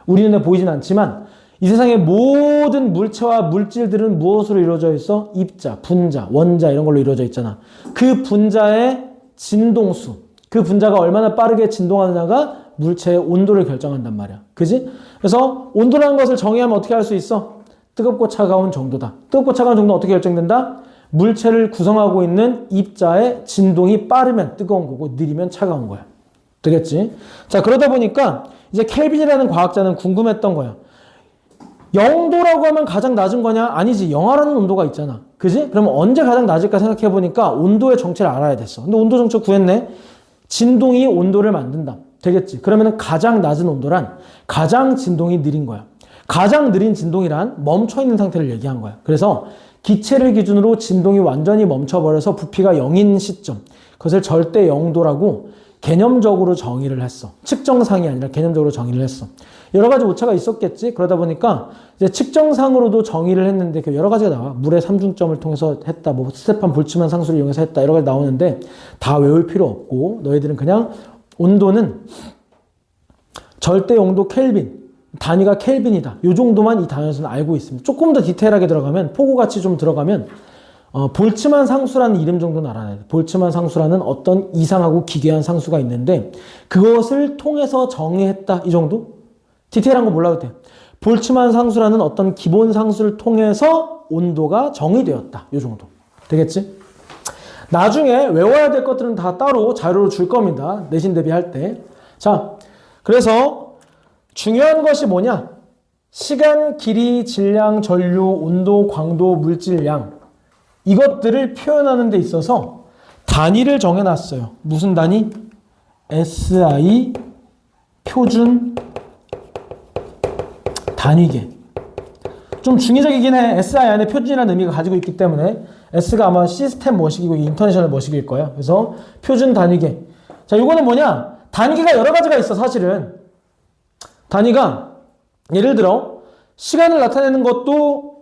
Speaker 1: 우리 눈에 보이진 않지만 이 세상의 모든 물체와 물질들은 무엇으로 이루어져 있어? 입자, 분자, 원자 이런 걸로 이루어져 있잖아. 그 분자의 진동수, 그 분자가 얼마나 빠르게 진동하느냐가 물체의 온도를 결정한단 말이야. 그지? 그래서 온도라는 것을 정의하면 어떻게 할 수 있어? 뜨겁고 차가운 정도다. 뜨겁고 차가운 정도는 어떻게 결정된다? 물체를 구성하고 있는 입자의 진동이 빠르면 뜨거운 거고 느리면 차가운 거야. 되겠지? 자, 그러다 보니까 이제 켈빈이라는 과학자는 궁금했던 거야. 0도라고 하면 가장 낮은 거냐? 아니지. 영하라는 온도가 있잖아. 그지? 그러면 언제 가장 낮을까 생각해 보니까 온도의 정체를 알아야 됐어. 근데 온도 정체 구했네. 진동이 온도를 만든다. 되겠지? 그러면 가장 낮은 온도란 가장 진동이 느린 거야. 가장 느린 진동이란 멈춰있는 상태를 얘기한 거야. 그래서 기체를 기준으로 진동이 완전히 멈춰버려서 부피가 0인 시점. 그것을 절대 0도라고 개념적으로 정의를 했어. 측정상이 아니라 개념적으로 정의를 했어. 여러 가지 오차가 있었겠지. 그러다 보니까 이제 측정상으로도 정의를 했는데 그 여러 가지가 나와. 물의 삼중점을 통해서 했다. 뭐 스테판 볼츠만 상수를 이용해서 했다. 여러 가지 나오는데 다 외울 필요 없고 너희들은 그냥 온도는 절대 영도 켈빈, 단위가 켈빈이다. 이 정도만 이 단어에서는 알고 있습니다. 조금 더 디테일하게 들어가면 포고같이 좀 들어가면 볼츠만 상수라는 이름 정도는 알아야 돼. 볼츠만 상수라는 어떤 이상하고 기괴한 상수가 있는데 그것을 통해서 정의했다. 이 정도? 디테일한 거 몰라도 돼. 볼츠만 상수라는 어떤 기본 상수를 통해서 온도가 정의되었다. 이 정도. 되겠지? 나중에 외워야 될 것들은 다 따로 자료로 줄 겁니다. 내신 대비할 때. 자, 그래서 중요한 것이 뭐냐? 시간, 길이, 질량, 전류, 온도, 광도, 물질량 이것들을 표현하는 데 있어서 단위를 정해놨어요. 무슨 단위? SI 표준 단위계. 좀 중의적이긴 해. SI 안에 표준이라는 의미가 가지고 있기 때문에 S가 아마 시스템 머식이고 인터내셔널 머식일 거야. 그래서 표준 단위계. 자, 이거는 뭐냐? 단위계가 여러 가지가 있어, 사실은. 단위가 예를 들어 시간을 나타내는 것도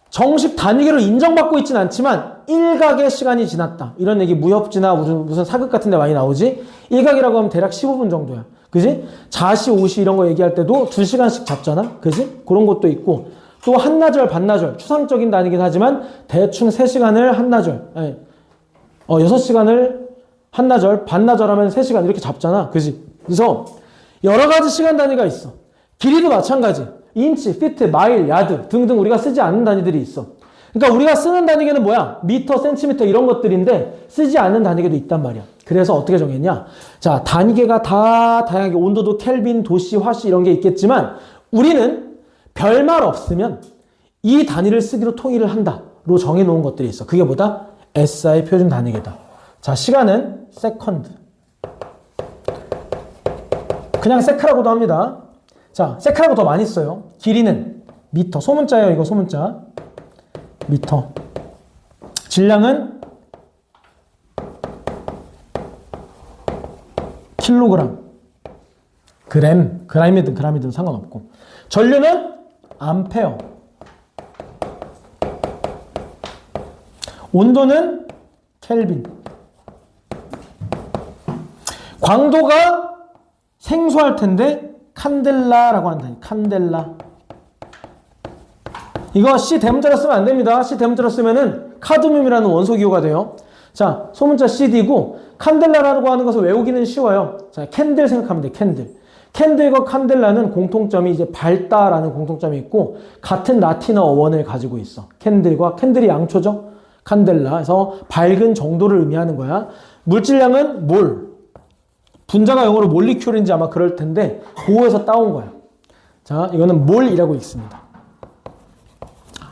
Speaker 1: 정식 단위계로 인정받고 있진 않지만 일각의 시간이 지났다. 이런 얘기 무협지나 무슨 사극 같은 데 많이 나오지? 일각이라고 하면 대략 15분 정도야. 그지? 자시, 오시 이런 거 얘기할 때도 2시간씩 잡잖아. 그지? 그런 것도 있고 또 한나절, 반나절 추상적인 단위긴 하지만 대충 3시간을 한나절 6시간을 한나절, 반나절 하면 3시간 이렇게 잡잖아. 그지? 그래서 여러 가지 시간 단위가 있어. 길이도 마찬가지. 인치, 피트, 마일, 야드 등등 우리가 쓰지 않는 단위들이 있어. 그러니까 우리가 쓰는 단위계는 뭐야? 미터, 센티미터 이런 것들인데 쓰지 않는 단위계도 있단 말이야. 그래서 어떻게 정했냐? 자, 단위계가 다 다양하게 온도도 켈빈, 도시, 화씨 이런 게 있겠지만 우리는 별말 없으면 이 단위를 쓰기로 통일을 한다로 정해놓은 것들이 있어. 그게 뭐다? SI 표준 단위계다. 자, 시간은 세컨드. 그냥 세크라고도 합니다. 자, 세크라고 더 많이 써요. 길이는 미터. 소문자예요, 이거 소문자. 미터. 질량은 킬로그램. 그램이든 상관없고. 전류는 암페어. 온도는 켈빈. 광도가 생소할 텐데 칸델라라고 한다. 칸델라. 이거 C 대문자로 쓰면 안 됩니다. C 대문자로 쓰면은 카드뮴이라는 원소 기호가 돼요. 자, 소문자 CD고 칸델라라고 하는 것을 외우기는 쉬워요. 자, 캔들 생각하면 돼. 캔들. 캔들과 칸델라는 공통점이 이제 밝다라는 공통점이 있고 같은 라틴어 어원을 가지고 있어. 캔들이 양초죠. 칸델라. 그래서 밝은 정도를 의미하는 거야. 물질량은 몰. 분자가 영어로 몰리큘인지 아마 그럴 텐데 그거에서 따온 거야. 자, 이거는 몰이라고 읽습니다.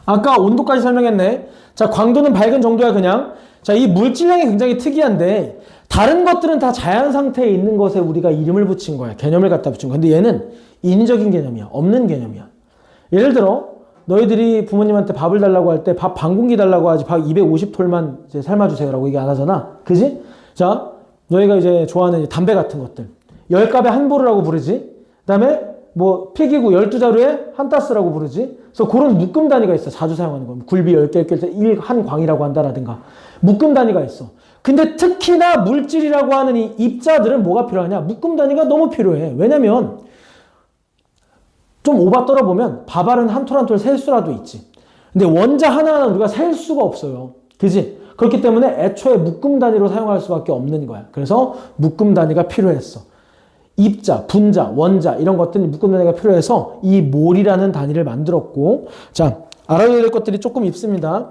Speaker 1: 아까 온도까지 설명했네. 자, 광도는 밝은 정도야 그냥. 자, 이 물질량이 굉장히 특이한데 다른 것들은 다 자연 상태에 있는 것에 우리가 이름을 붙인 거야. 개념을 갖다 붙인 거야. 근데 얘는 인위적인 개념이야. 없는 개념이야. 예를 들어 너희들이 부모님한테 밥을 달라고 할 때 밥 반 공기 달라고 하지 밥 250톨만 이제 삶아주세요라고 얘기 안 하잖아. 그지? 자, 너희가 이제 좋아하는 이제 담배 같은 것들. 10갑에 한 보르라고 부르지. 그 다음에 뭐 필기구 12자루에 한 따스라고 부르지. 그래서 그런 묶음 단위가 있어. 자주 사용하는 거. 굴비 10개 낄 때 1한광이라고 한다라든가. 묶음 단위가 있어. 근데 특히나 물질이라고 하는 이 입자들은 뭐가 필요하냐? 묶음 단위가 너무 필요해. 왜냐면 좀 오바 떨어보면 밥알은 한 톨 한 톨 셀 수라도 있지. 근데 원자 하나하나 우리가 셀 수가 없어요. 그지? 그렇기 때문에 애초에 묶음 단위로 사용할 수밖에 없는 거야. 그래서 묶음 단위가 필요했어. 입자, 분자, 원자 이런 것들이 묶음 단위가 필요해서 이 몰이라는 단위를 만들었고, 자, 알아둬야 될 것들이 조금 있습니다.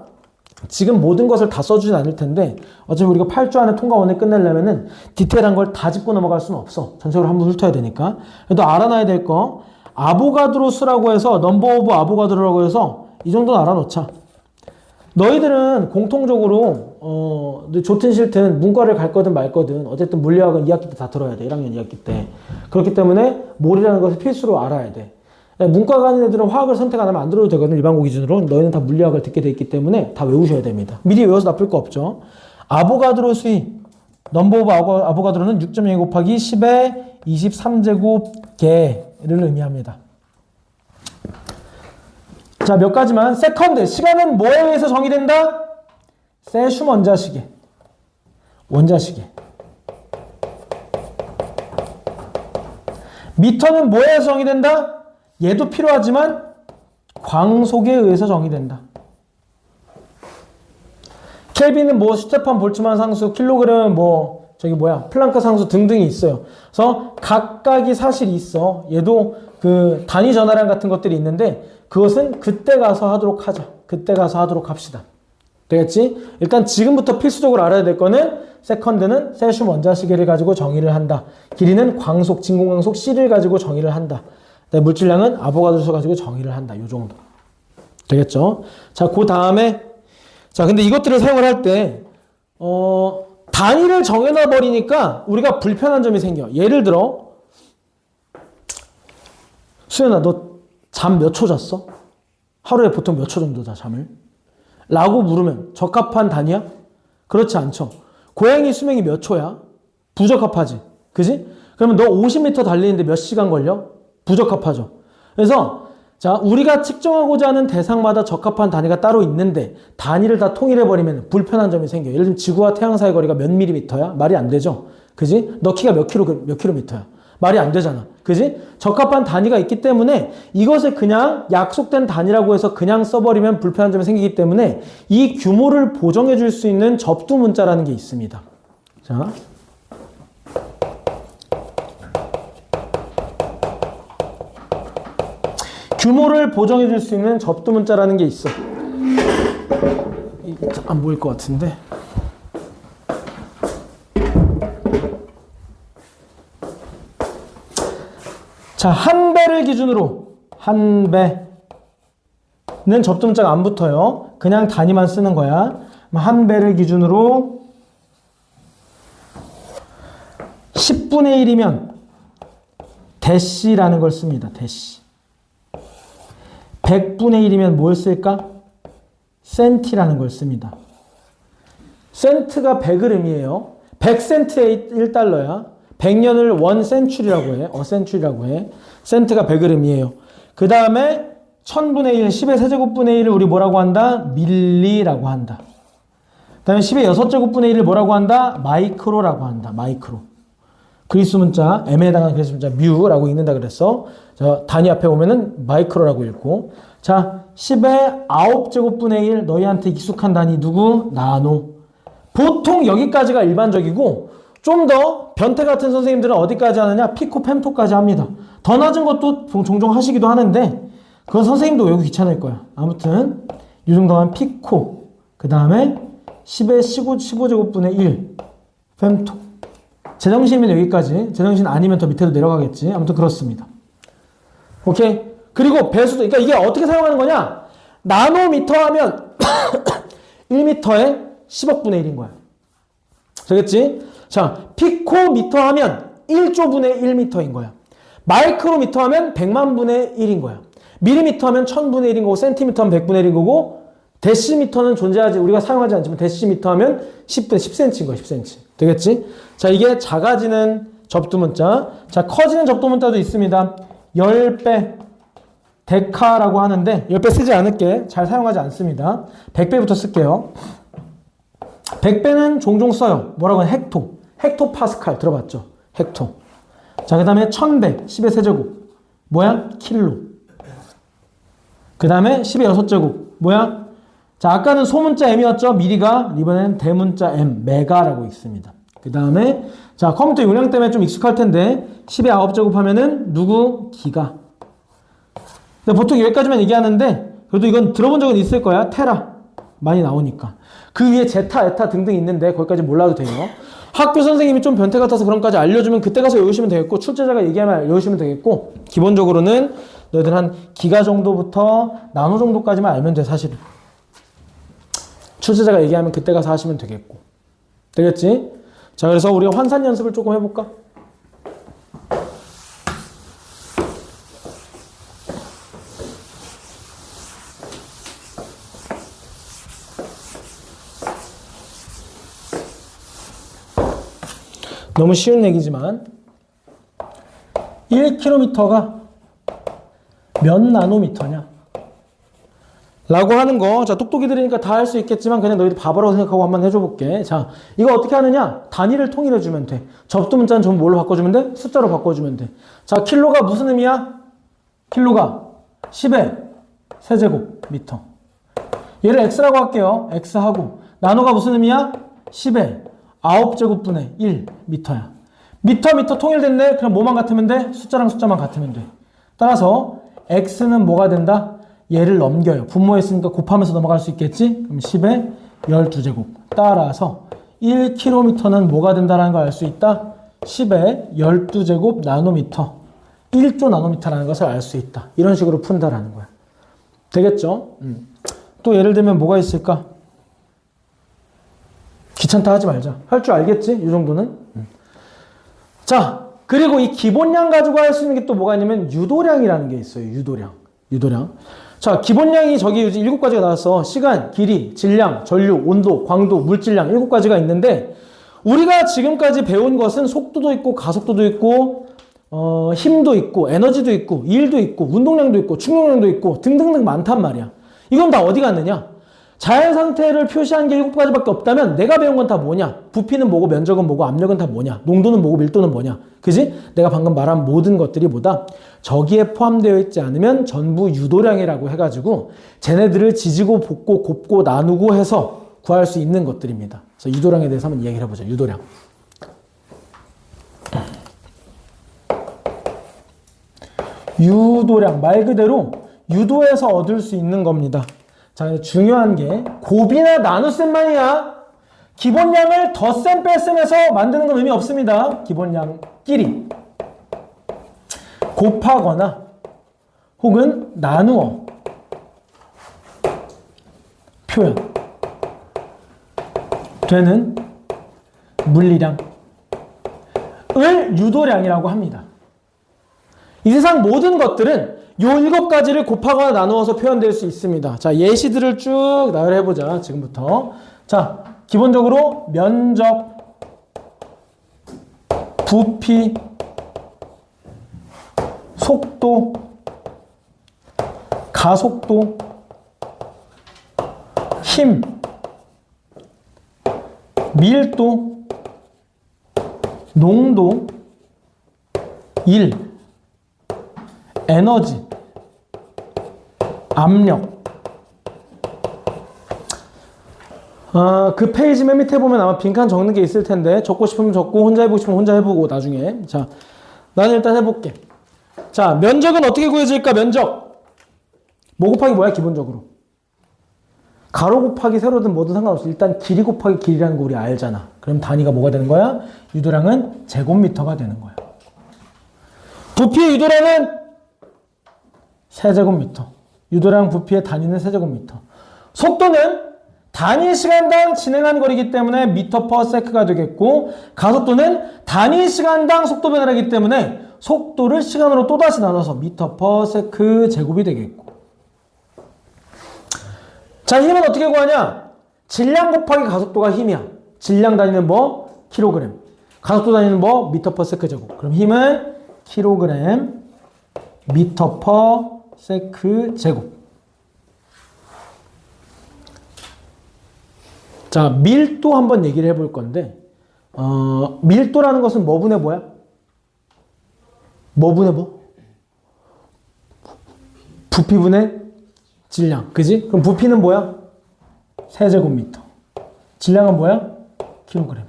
Speaker 1: 지금 모든 것을 다 써주진 않을 텐데 어차피 우리가 8주 안에 통과 원을 끝내려면은 디테일한 걸 다 짚고 넘어갈 수는 없어. 전체적으로 한번 훑어야 되니까. 그래도 알아놔야 될 거, 아보가드로 수라고 해서 넘버 오브 아보가드로라고 해서 이 정도는 알아놓자. 너희들은 공통적으로 좋든 싫든 문과를 갈 거든 말 거든 어쨌든 물리학은 2학기 때 다 들어야 돼. 1학년 2학기 때. 그렇기 때문에 몰이라는 것을 필수로 알아야 돼. 문과 가는 애들은 화학을 선택 안 하면 안 들어도 되거든. 일반고 기준으로. 너희는 다 물리학을 듣게 돼 있기 때문에 다 외우셔야 됩니다. 미리 외워서 나쁠 거 없죠. 아보가드로 수위 넘버 오브 아보가드로는 6.0 곱하기 10의 23제곱계를 의미합니다. 자, 몇 가지만. 세컨드, 시간은 뭐에 의해서 정의된다? 세슘 원자시계. 원자시계. 미터는 뭐에 의해서 정의된다? 얘도 필요하지만 광속에 의해서 정의된다. 켈빈은 뭐 스테판 볼츠만 상수, 킬로그램은 뭐 플랑크 상수 등등이 있어요. 그래서 각각이 사실 있어. 얘도 그 단위 전화량 같은 것들이 있는데 그것은 그때 가서 하도록 하자. 그때 가서 하도록 합시다. 되겠지? 일단 지금부터 필수적으로 알아야 될 거는 세컨드는 세슘 원자시계를 가지고 정의를 한다. 길이는 광속, 진공광속 C를 가지고 정의를 한다. 물질량은 아보가드로 가지고 정의를 한다. 요 정도. 되겠죠? 자, 그 다음에 자, 근데 이것들을 사용을 할 때 단위를 정해놔 버리니까 우리가 불편한 점이 생겨. 예를 들어 수연아, 너 잠 몇 초 잤어? 하루에 보통 몇 초 정도 자, 잠을? 라고 물으면 적합한 단위야? 그렇지 않죠. 고양이 수명이 몇 초야? 부적합하지. 그지? 그러면 너 50m 달리는데 몇 시간 걸려? 부적합하죠. 그래서 자, 우리가 측정하고자 하는 대상마다 적합한 단위가 따로 있는데 단위를 다 통일해버리면 불편한 점이 생겨요. 예를 들면 지구와 태양 사이 거리가 몇 밀리미터야? 말이 안 되죠. 그지? 너 키가 몇 킬로미터야? 말이 안 되잖아. 그지? 적합한 단위가 있기 때문에 이것을 그냥 약속된 단위라고 해서 그냥 써버리면 불편한 점이 생기기 때문에 이 규모를 보정해 줄 수 있는 접두 문자라는 게 있습니다. 자, 규모를 보정해 줄 수 있는 접두 문자라는 게 있어. 안 보일 것 같은데. 자, 한 배를 기준으로 한 배는 접두 문자가 안 붙어요. 그냥 단위만 쓰는 거야. 한 배를 기준으로 10분의 1이면 대시라는 걸 씁니다. 대시. 100분의 1이면 뭘 쓸까? 센티라는 걸 씁니다. 센트가 100을 의미해요. 100센트에 1달러야. 100년을 1센츄리라고 해. 센츄리라고 해. 센트가 100을 의미해요. 그 다음에 1000분의 1, 10의 세제곱분의 1을 우리 뭐라고 한다? 밀리라고 한다. 그 다음에 10의 6제곱분의 1을 뭐라고 한다? 마이크로라고 한다. 마이크로. 그리스 문자, M에 해당하는 그리스 문자 뮤라고 읽는다 그랬어. 자, 단위 앞에 오면은 마이크로라고 읽고. 자, 10의 9제곱분의 1, 너희한테 익숙한 단위 누구? 나노. 보통 여기까지가 일반적이고 좀 더 변태 같은 선생님들은 어디까지 하느냐? 피코, 펜토까지 합니다. 더 낮은 것도 종종 하시기도 하는데 그건 선생님도 외우기 귀찮을 거야. 아무튼 이 정도만 피코, 그 다음에 10의 15제곱분의 1, 펜토. 제정신이면 여기까지. 제정신 아니면 더 밑에도 내려가겠지. 아무튼 그렇습니다. 오케이? 그리고 배수도, 그러니까 이게 어떻게 사용하는 거냐? 나노미터 하면 1미터에 10억분의 1인 거야. 되겠지? 자, 피코미터 하면 1조분의 1미터인 거야. 마이크로미터 하면 100만분의 1인 거야. 밀리미터 하면 1000분의 1인 거고, 센티미터 하면 100분의 1인 거고, 데시미터는 존재하지, 우리가 사용하지 않지만 데시미터 하면 10분의 10cm인 거야, 10cm. 되겠지? 자, 이게 작아지는 접두문자. 자, 커지는 접두문자도 있습니다. 10배, 데카라고 하는데, 10배 쓰지 않을게. 잘 사용하지 않습니다. 100배부터 쓸게요. 100배는 종종 써요. 뭐라고 하면 헥토. 헥토파스칼 들어봤죠? 헥토. 자, 그 다음에 1000배, 10의 세제곱. 뭐야? 킬로. 그 다음에 10의 6제곱. 뭐야? 자, 아까는 소문자 m이었죠? 미리가. 이번엔 대문자 m, 메가라고 있습니다. 그 다음에, 자, 컴퓨터 용량 때문에 좀 익숙할 텐데, 10의 9제곱 하면은, 누구? 기가. 근데 보통 여기까지만 얘기하는데, 그래도 이건 들어본 적은 있을 거야. 테라. 많이 나오니까. 그 위에 제타, 에타 등등 있는데, 거기까지 몰라도 돼요. 학교 선생님이 좀 변태 같아서 그런 까지 알려주면 그때 가서 외우시면 되겠고, 출제자가 얘기하면 외우시면 되겠고, 기본적으로는 너희들 한 기가 정도부터 나노 정도까지만 알면 돼, 사실은. 출제자가 얘기하면 그때 가서 하시면 되겠고. 되겠지? 자, 그래서 우리가 환산 연습을 조금 해볼까? 너무 쉬운 얘기지만 1km가 몇 나노미터냐? 라고 하는 거, 자, 똑똑이들이니까 다 할 수 있겠지만 그냥 너희들 바보라고 생각하고 한번 해줘볼게. 자, 이거 어떻게 하느냐? 단위를 통일해주면 돼. 접두 문자는 전부 뭘로 바꿔주면 돼? 숫자로 바꿔주면 돼. 자, 킬로가 무슨 의미야? 킬로가 10의 세제곱미터. 얘를 x라고 할게요. x하고. 나노가 무슨 의미야? 10의 9제곱분의 1미터야. 미터 통일됐네? 그럼 뭐만 같으면 돼? 숫자랑 숫자만 같으면 돼. 따라서 x는 뭐가 된다? 얘를 넘겨요. 분모했으니까 곱하면서 넘어갈 수 있겠지? 그럼 10의 12제곱. 따라서 1km는 뭐가 된다는 걸 알 수 있다? 10의 12제곱 나노미터. 1조 나노미터라는 것을 알 수 있다. 이런 식으로 푼다라는 거야. 되겠죠? 또 예를 들면 뭐가 있을까? 귀찮다 하지 말자. 할 줄 알겠지? 이 정도는? 자, 그리고 이 기본량 가지고 할 수 있는 게 또 뭐가 있냐면 유도량이라는 게 있어요. 유도량. 자, 기본량이 저기 7가지가 나왔어. 시간, 길이, 질량, 전류, 온도, 광도, 물질량 7가지가 있는데 우리가 지금까지 배운 것은 속도도 있고 가속도도 있고 힘도 있고 에너지도 있고 일도 있고 운동량도 있고 충동량도 있고 등등등 많단 말이야. 이건 다 어디 갔느냐? 자연 상태를 표시한 게 7가지밖에 없다면 내가 배운 건 다 뭐냐? 부피는 뭐고 면적은 뭐고 압력은 다 뭐냐? 농도는 뭐고 밀도는 뭐냐? 그지? 내가 방금 말한 모든 것들이 뭐다? 저기에 포함되어 있지 않으면 전부 유도량이라고 해가지고 쟤네들을 지지고 볶고 곱고 나누고 해서 구할 수 있는 것들입니다. 그래서 유도량에 대해서 한번 이야기를 해보자. 유도량. 유도량 말 그대로 유도에서 얻을 수 있는 겁니다. 자, 중요한 게 곱이나 나눗셈만이야. 기본량을 덧셈 뺄셈해서 만드는 건 의미 없습니다. 기본량끼리 곱하거나 혹은 나누어 표현 되는 물리량을 유도량이라고 합니다. 이 세상 모든 것들은 요 7가지를 곱하거나 나누어서 표현될 수 있습니다. 자, 예시들을 쭉 나열해보자, 지금부터. 자, 기본적으로 면적, 부피, 속도, 가속도, 힘, 밀도, 농도, 일, 에너지, 압력. 그 페이지 맨 밑에 보면 아마 빈칸 적는 게 있을 텐데 적고 싶으면 적고 혼자 해보고 싶으면 혼자 해보고 나중에. 자, 나는 일단 해볼게. 자, 면적은 어떻게 구해질까? 면적. 뭐 곱하기 뭐야? 기본적으로. 가로 곱하기 세로든 뭐든 상관없어. 일단 길이 곱하기 길이라는 거 우리 알잖아. 그럼 단위가 뭐가 되는 거야? 유도량은 제곱미터가 되는 거야. 부피의 유도량은 세제곱미터. 유도량 부피의 단위는 세제곱미터. 속도는 단위 시간당 진행한 거리이기 때문에 미터 퍼 세크가 되겠고, 가속도는 단위 시간당 속도 변화이기 때문에 속도를 시간으로 또다시 나눠서 미터 퍼 세크 제곱이 되겠고. 자, 힘은 어떻게 구하냐? 질량 곱하기 가속도가 힘이야. 질량 단위는 뭐? 킬로그램. 가속도 단위는 뭐? 미터 퍼 세크 제곱. 그럼 힘은 킬로그램 미터 퍼 세크 제곱. 자, 밀도 한번 얘기를 해볼 건데, 밀도라는 것은 뭐분의 뭐야? 뭐분의 뭐? 부피분의 질량. 그지? 그럼 부피는 뭐야? 세제곱미터. 질량은 뭐야? 킬로그램.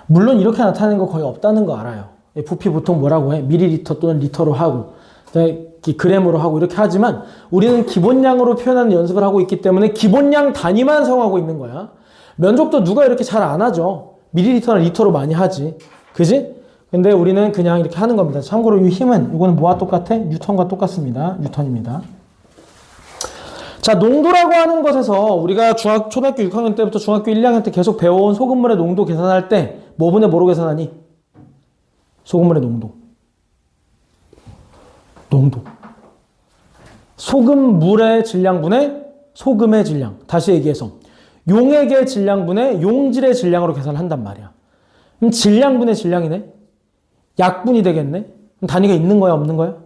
Speaker 1: 물론 이렇게 나타내는 거 거의 없다는 거 알아요. 부피 보통 뭐라고 해? 밀리리터 또는 리터로 하고 그램으로 하고 이렇게 하지만 우리는 기본량으로 표현하는 연습을 하고 있기 때문에 기본량 단위만 사용하고 있는 거야. 면적도 누가 이렇게 잘 안 하죠. 밀리리터나 리터로 많이 하지. 그지? 근데 우리는 그냥 이렇게 하는 겁니다. 참고로 이 힘은 이거는 뭐와 똑같아? 뉴턴과 똑같습니다. 뉴턴입니다. 자, 농도라고 하는 것에서 우리가 초등학교 6학년 때부터 중학교 1, 2학년 때 계속 배워온 소금물의 농도 계산할 때 뭐분의 뭐로 계산하니? 소금물의 농도. 소금물의 질량분의 소금의 질량. 다시 얘기해서 용액의 질량분의 용질의 질량으로 계산을 한단 말이야. 그럼 질량분의 질량이네? 약분이 되겠네? 그럼 단위가 있는 거야, 없는 거야?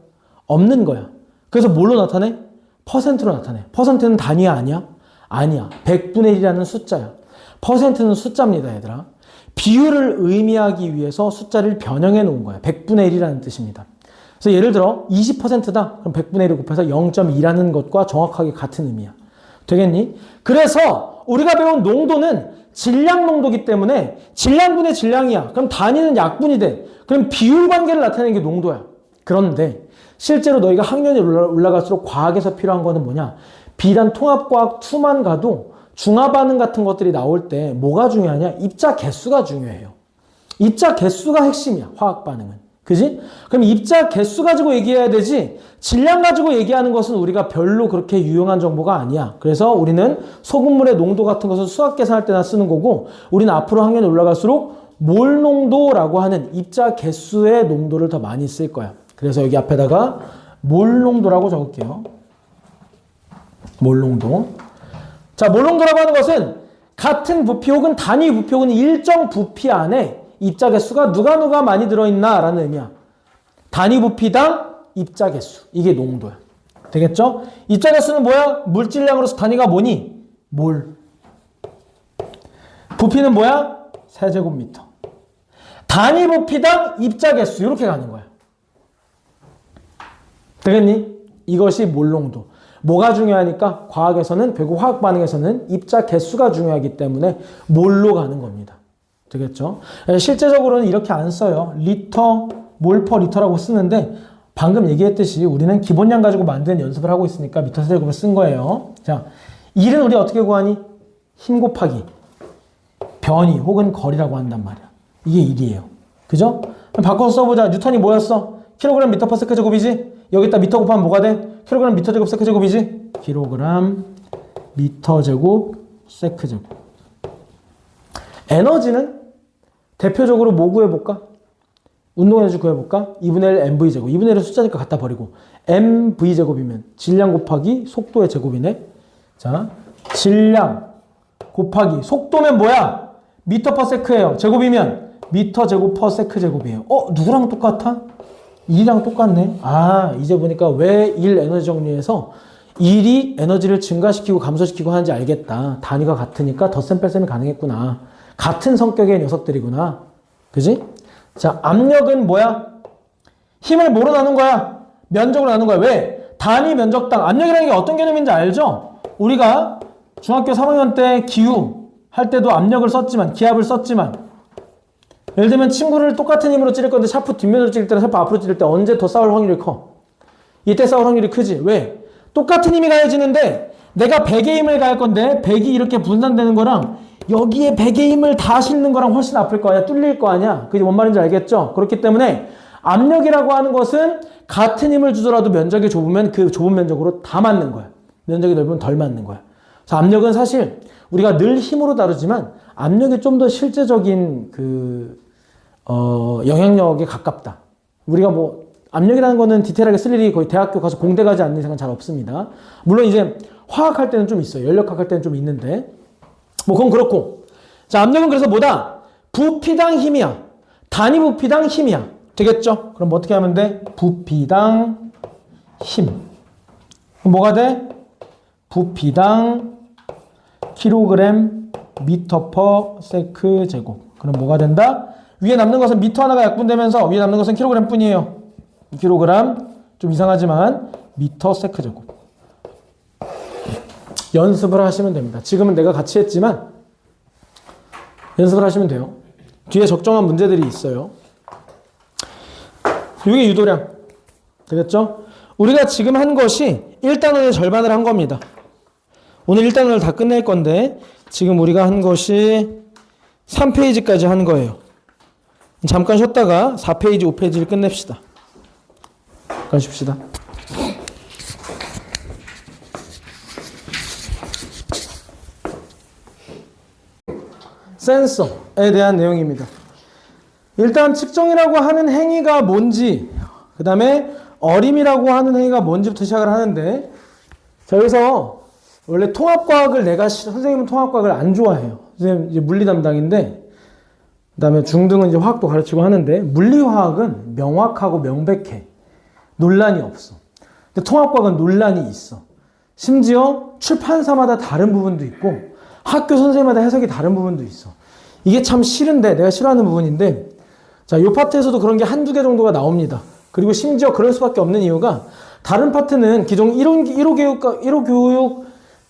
Speaker 1: 없는 거야. 그래서 뭘로 나타내? 퍼센트로 나타내. 퍼센트는 단위야, 아니야? 아니야. 100분의 1이라는 숫자야. 퍼센트는 숫자입니다, 얘들아. 비율을 의미하기 위해서 숫자를 변형해 놓은 거야. 100분의 1이라는 뜻입니다. 그래서 예를 들어 20%다. 그럼 100분의 1을 곱해서 0.2라는 것과 정확하게 같은 의미야. 되겠니? 그래서 우리가 배운 농도는 질량 농도기 때문에 질량분의 질량이야. 그럼 단위는 약분이 돼. 그럼 비율 관계를 나타내는 게 농도야. 그런데 실제로 너희가 학년이 올라갈수록 과학에서 필요한 거는 뭐냐? 비단 통합과학 2만 가도 중화반응 같은 것들이 나올 때 뭐가 중요하냐? 입자 개수가 중요해요. 입자 개수가 핵심이야. 화학 반응은. 그지? 그럼 입자 개수 가지고 얘기해야 되지 질량 가지고 얘기하는 것은 우리가 별로 그렇게 유용한 정보가 아니야. 그래서 우리는 소금물의 농도 같은 것을 수학 계산할 때나 쓰는 거고 우리는 앞으로 학년이 올라갈수록 몰 농도라고 하는 입자 개수의 농도를 더 많이 쓸 거야. 그래서 여기 앞에다가 몰 농도라고 적을게요. 몰 농도. 자, 몰 농도라고 하는 것은 같은 부피 혹은 단위 부피 혹은 일정 부피 안에 입자 개수가 누가 많이 들어있나 라는 의미야. 단위 부피당 입자 개수. 이게 농도야. 되겠죠? 입자 개수는 뭐야? 물질량으로서 단위가 뭐니? 몰. 부피는 뭐야? 세제곱미터. 단위 부피당 입자 개수. 이렇게 가는 거야. 되겠니? 이것이 몰 농도. 뭐가 중요하니까? 과학에서는, 결국 화학 반응에서는 입자 개수가 중요하기 때문에 몰로 가는 겁니다. 되겠죠? 실제적으로는 이렇게 안 써요. 리터, 몰 퍼 리터라고 쓰는데 방금 얘기했듯이 우리는 기본량 가지고 만드는 연습을 하고 있으니까 미터 세제곱을 쓴 거예요. 자, 1은 우리 어떻게 구하니? 힘 곱하기 변이 혹은 거리라고 한단 말이야. 이게 1이에요. 그죠? 그럼 바꿔서 써보자. 뉴턴이 뭐였어? 킬로그램 미터 퍼 세컨 제곱이지? 여기다 미터 곱하면 뭐가 돼? 킬로그램 미터 제곱 세컨 제곱이지? 킬로그램 미터 제곱 세컨 제곱. 에너지는 대표적으로 뭐 구해볼까? 운동에너지 구해볼까? 2분의 1 mv제곱. 2분의 1은 숫자니까 갖다 버리고 mv제곱이면 질량 곱하기 속도의 제곱이네. 자, 질량 곱하기 속도면 뭐야? 미터 퍼 세크예요. 제곱이면 미터 제곱 퍼 세크 제곱이에요. 누구랑 똑같아? 1이랑 똑같네. 아, 이제 보니까 왜 1 에너지 정리해서 1이 에너지를 증가시키고 감소시키고 하는지 알겠다. 단위가 같으니까 덧셈 뺄셈이 가능했구나. 같은 성격의 녀석들이구나. 그지? 자, 압력은 뭐야? 힘을 뭐로 나눈 거야? 면적으로 나눈 거야. 왜? 단위 면적당. 압력이라는 게 어떤 개념인지 알죠? 우리가 중학교 3학년 때 기후 할 때도 압력을 썼지만, 기압을 썼지만, 예를 들면 친구를 똑같은 힘으로 찌를 건데 샤프 뒷면으로 찌를 때랑 샤프 앞으로 찌를 때 언제 더 싸울 확률이 커? 이때 싸울 확률이 크지. 왜? 똑같은 힘이 가해지는데 내가 100의 힘을 가할 건데 100이 이렇게 분산되는 거랑 여기에 100의 힘을 다 싣는 거랑 훨씬 아플 거 아니야? 뚫릴 거 아니야? 그게 뭔 말인지 알겠죠? 그렇기 때문에 압력이라고 하는 것은 같은 힘을 주더라도 면적이 좁으면 그 좁은 면적으로 다 맞는 거야. 면적이 넓으면 덜 맞는 거야. 그래서 압력은 사실 우리가 늘 힘으로 다루지만 압력이 좀 더 실제적인 영향력에 가깝다. 우리가 뭐 압력이라는 거는 디테일하게 쓸 일이 거의 대학교 가서 공대 가지 않는 이상은 잘 없습니다. 물론 이제 화학할 때는 좀 있어요. 연력학 할 때는 좀 있는데 뭐 그건 그렇고. 자, 압력은 그래서 뭐다? 부피당 힘이야. 단위 부피당 힘이야. 되겠죠? 그럼 뭐 어떻게 하면 돼? 부피당 힘. 그럼 뭐가 돼? 부피당 킬로그램 미터 퍼 세크 제곱. 그럼 뭐가 된다? 위에 남는 것은 미터 하나가 약분되면서 위에 남는 것은 킬로그램 뿐이에요. 킬로그램 좀 이상하지만 미터 세크 제곱. 연습을 하시면 됩니다. 지금은 내가 같이 했지만 연습을 하시면 돼요. 뒤에 적정한 문제들이 있어요. 이게 유도량. 되겠죠? 우리가 지금 한 것이 1단원의 절반을 한 겁니다. 오늘 1단원을 다 끝낼 건데 지금 우리가 한 것이 3페이지까지 한 거예요. 잠깐 쉬었다가 4페이지, 5페이지를 끝냅시다. 잠깐 쉽시다. 센서에 대한 내용입니다. 일단 측정이라고 하는 행위가 뭔지, 그 다음에 어림이라고 하는 행위가 뭔지부터 시작을 하는데, 자, 여기서 원래 통합과학을 선생님은 통합과학을 안 좋아해요. 선생님 이제 물리 담당인데, 그 다음에 중등은 이제 화학도 가르치고 하는데, 물리화학은 명확하고 명백해. 논란이 없어. 근데 통합과학은 논란이 있어. 심지어 출판사마다 다른 부분도 있고, 학교 선생님마다 해석이 다른 부분도 있어. 이게 참 싫은데, 내가 싫어하는 부분인데, 자, 이 파트에서도 그런 게 한두 개 정도가 나옵니다. 그리고 심지어 그럴 수밖에 없는 이유가, 다른 파트는 기존 1호 교육,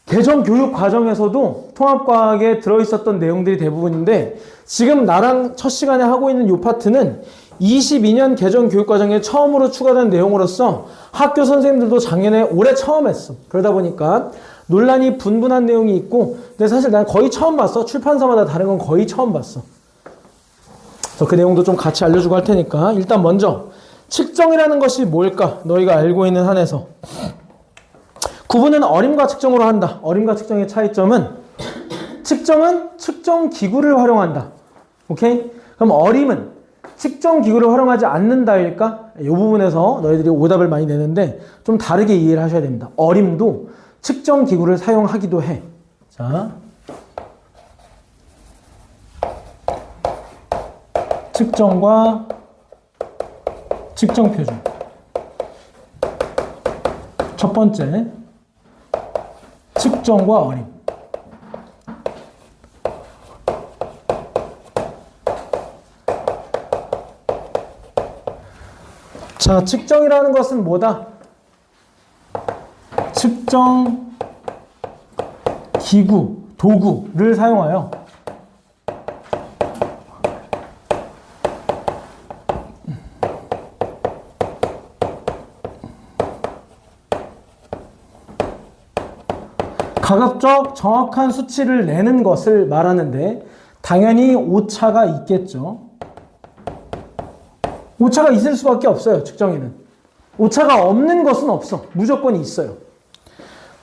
Speaker 1: 개정 교육 과정에서도 통합과학에 들어있었던 내용들이 대부분인데, 지금 나랑 첫 시간에 하고 있는 이 파트는 22년 개정 교육 과정에 처음으로 추가된 내용으로서 학교 선생님들도 작년에 올해 처음 했어. 그러다 보니까 논란이 분분한 내용이 있고, 근데 사실 난 거의 처음 봤어. 출판사마다 다른 건 거의 처음 봤어. 그래서 그 내용도 좀 같이 알려주고 할 테니까 일단 먼저 측정이라는 것이 뭘까? 너희가 알고 있는 한에서 구분은 어림과 측정으로 한다. 어림과 측정의 차이점은 측정은 측정 기구를 활용한다. 오케이? 그럼 어림은 측정 기구를 활용하지 않는다일까? 이 부분에서 너희들이 오답을 많이 내는데 좀 다르게 이해를 하셔야 됩니다. 어림도 측정 기구를 사용하기도 해. 자, 측정과 측정 표준. 첫 번째, 측정과 어림. 자, 측정이라는 것은 뭐다? 측정 기구, 도구를 사용하여 가급적 정확한 수치를 내는 것을 말하는데 당연히 오차가 있겠죠. 오차가 있을 수밖에 없어요. 측정에는. 오차가 없는 것은 없어. 무조건 있어요.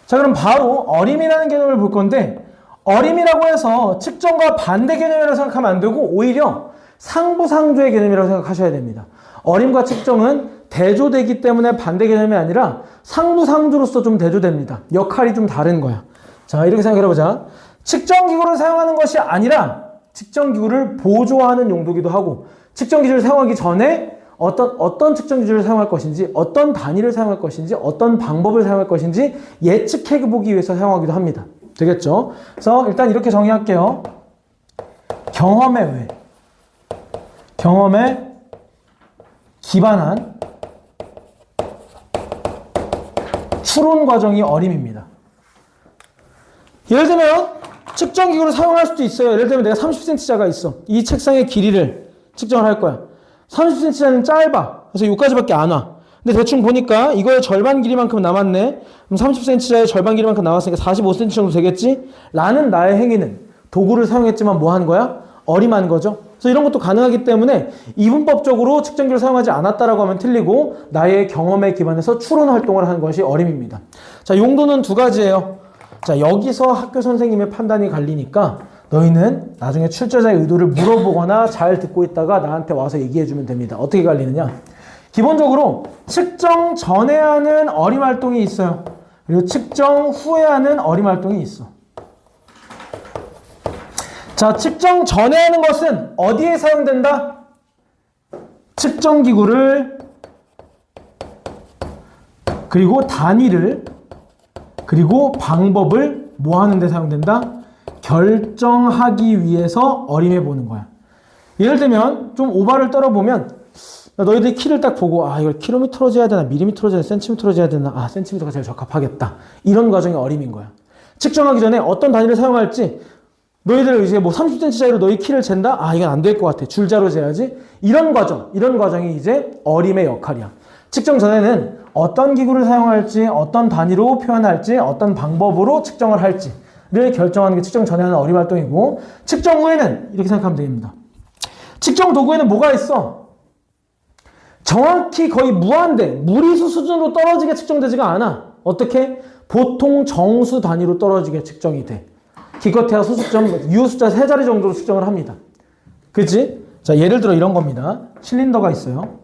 Speaker 1: 자, 그럼 바로 어림이라는 개념을 볼 건데 어림이라고 해서 측정과 반대 개념이라고 생각하면 안 되고 오히려 상부상조의 개념이라고 생각하셔야 됩니다. 어림과 측정은 대조되기 때문에 반대 개념이 아니라 상부상조로서 좀 대조됩니다. 역할이 좀 다른 거야. 자, 이렇게 생각해보자. 측정기구를 사용하는 것이 아니라 측정기구를 보조하는 용도기도 하고 측정기구를 사용하기 전에 어떤 측정기구를 사용할 것인지 어떤 단위를 사용할 것인지 어떤 방법을 사용할 것인지 예측해보기 위해서 사용하기도 합니다. 되겠죠? 그래서 일단 이렇게 정의할게요. 경험에 기반한 추론 과정이 어림입니다. 예를 들면 측정기구를 사용할 수도 있어요. 예를 들면 내가 30cm자가 있어. 이 책상의 길이를 측정을 할 거야. 30cm자는 짧아. 그래서 여기까지밖에 안 와. 근데 대충 보니까 이거의 절반 길이만큼 남았네. 그럼 30cm자의 절반 길이만큼 남았으니까 45cm 정도 되겠지? 라는 나의 행위는 도구를 사용했지만 뭐 한 거야? 어림한 거죠. 그래서 이런 것도 가능하기 때문에 이분법적으로 측정기를 사용하지 않았다라고 하면 틀리고 나의 경험에 기반해서 추론 활동을 하는 것이 어림입니다. 자, 용도는 두 가지예요. 자, 여기서 학교 선생님의 판단이 갈리니까 너희는 나중에 출제자의 의도를 물어보거나 잘 듣고 있다가 나한테 와서 얘기해주면 됩니다. 어떻게 갈리느냐? 기본적으로 측정 전에 하는 어림 활동이 있어요. 그리고 측정 후에 하는 어림 활동이 있어. 자, 측정 전에 하는 것은 어디에 사용된다? 측정기구를 그리고 단위를 그리고 방법을 뭐 하는 데 사용된다? 결정하기 위해서 어림해 보는 거야. 예를 들면 좀 오바를 떨어보면 너희들이 키를 딱 보고 이걸 킬로미터로 재야 되나 밀리미터로 재야 되나 센티미터로 재야 되나 센티미터가 제일 적합하겠다. 이런 과정이 어림인 거야. 측정하기 전에 어떤 단위를 사용할지 너희들 이제 뭐 30cm 차이로 너희 키를 잰다? 아, 이건 안 될 것 같아. 줄자로 재야지. 이런 과정이 이제 어림의 역할이야. 측정 전에는 어떤 기구를 사용할지, 어떤 단위로 표현할지, 어떤 방법으로 측정을 할지를 결정하는 게 측정 전에 하는 어림 활동이고, 측정 후에는 이렇게 생각하면 됩니다. 측정 도구에는 뭐가 있어? 정확히 거의 무한대, 무리수 수준으로 떨어지게 측정되지가 않아. 어떻게? 보통 정수 단위로 떨어지게 측정이 돼. 기껏해야 소수점, 유효숫자 3자리 정도로 측정을 합니다. 그치? 자, 예를 들어 이런 겁니다. 실린더가 있어요.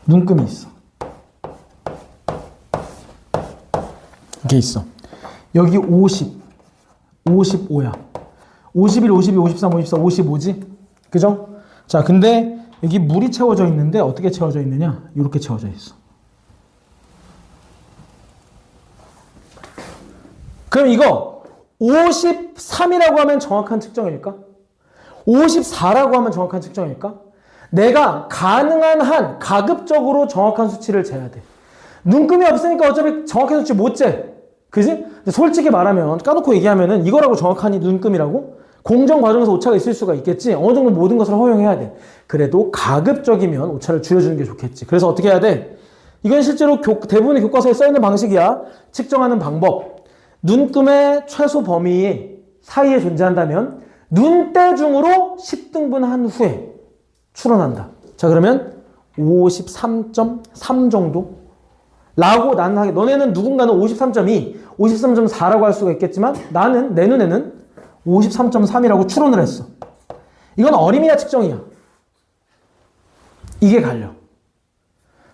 Speaker 1: 눈금이 있어. 이게 있어. 여기 50, 55야. 51, 52, 53, 54, 55지? 그죠? 자, 근데 여기 물이 채워져 있는데 어떻게 채워져 있느냐? 이렇게 채워져 있어. 그럼 이거 53이라고 하면 정확한 측정일까? 54라고 하면 정확한 측정일까? 내가 가능한 한 가급적으로 정확한 수치를 재야 돼. 눈금이 없으니까 어차피 정확한 수치 못 재. 그지? 근데 솔직히 말하면 까놓고 얘기하면은 이거라고 정확하니 눈금이라고? 공정 과정에서 오차가 있을 수가 있겠지. 어느 정도 모든 것을 허용해야 돼. 그래도 가급적이면 오차를 줄여주는 게 좋겠지. 그래서 어떻게 해야 돼? 이건 실제로 대부분의 교과서에 써있는 방식이야. 측정하는 방법. 눈금의 최소 범위 사이에 존재한다면 눈대중으로 10등분한 후에 추론한다. 자, 그러면 53.3 정도? 라고 나는 하게. 너네는 누군가는 53.2, 53.4라고 할 수가 있겠지만 나는, 내 눈에는 53.3이라고 추론을 했어. 이건 어림이야 측정이야? 이게 갈려.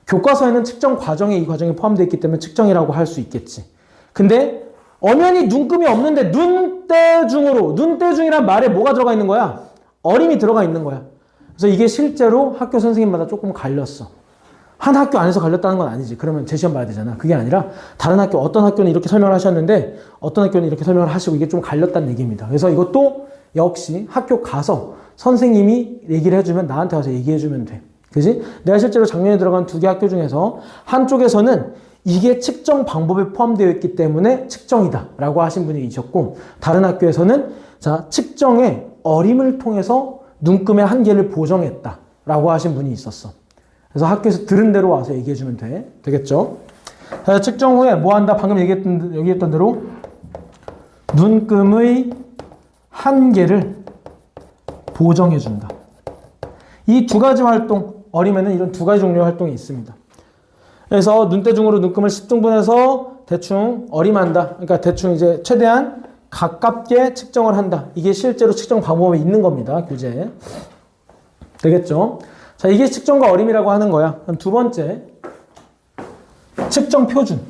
Speaker 1: 교과서에는 측정 과정에 이 과정이 포함되어 있기 때문에 측정이라고 할 수 있겠지. 근데 엄연히 눈금이 없는데 눈대중으로, 눈대중이란 말에 뭐가 들어가 있는 거야? 어림이 들어가 있는 거야. 그래서 이게 실제로 학교 선생님마다 조금 갈렸어. 한 학교 안에서 갈렸다는 건 아니지. 그러면 재시험 봐야 되잖아. 그게 아니라 다른 학교, 어떤 학교는 이렇게 설명을 하셨는데 어떤 학교는 이렇게 설명을 하시고 이게 좀 갈렸다는 얘기입니다. 그래서 이것도 역시 학교 가서 선생님이 얘기를 해주면 나한테 와서 얘기해주면 돼. 그지? 내가 실제로 작년에 들어간 2개 학교 중에서 한쪽에서는 이게 측정 방법에 포함되어 있기 때문에 측정이다 라고 하신 분이 계셨고, 다른 학교에서는 자, 측정의 어림을 통해서 눈금의 한계를 보정했다 라고 하신 분이 있었어. 그래서 학교에서 들은 대로 와서 얘기해주면 되겠죠? 자, 측정 후에 뭐 한다? 방금 얘기했던 대로 눈금의 한계를 보정해준다. 이 2가지 활동, 어림에는 이런 2가지 종류의 활동이 있습니다. 그래서 눈대중으로 눈금을 10등분해서 대충 어림한다. 그러니까 대충 이제 최대한 가깝게 측정을 한다. 이게 실제로 측정 방법에 있는 겁니다. 교재에. 되겠죠? 자, 이게 측정과 어림이라고 하는 거야. 그럼 2번째, 측정 표준.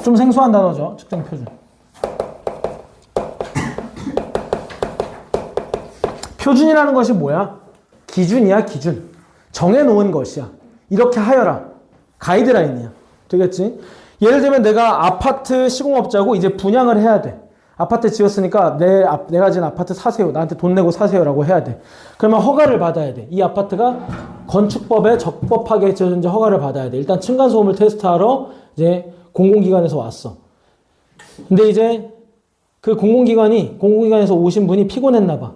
Speaker 1: 좀 생소한 단어죠. 측정 표준. 표준이라는 것이 뭐야? 기준이야, 기준. 정해놓은 것이야. 이렇게 하여라. 가이드라인이야. 되겠지? 예를 들면 내가 아파트 시공업자고 이제 분양을 해야 돼. 아파트 지었으니까 내가 지은 아파트 사세요. 나한테 돈 내고 사세요라고 해야 돼. 그러면 허가를 받아야 돼. 이 아파트가 건축법에 적법하게 지어진지 허가를 받아야 돼. 일단 층간소음을 테스트하러 이제 공공기관에서 왔어. 근데 이제 그 공공기관에서 오신 분이 피곤했나 봐.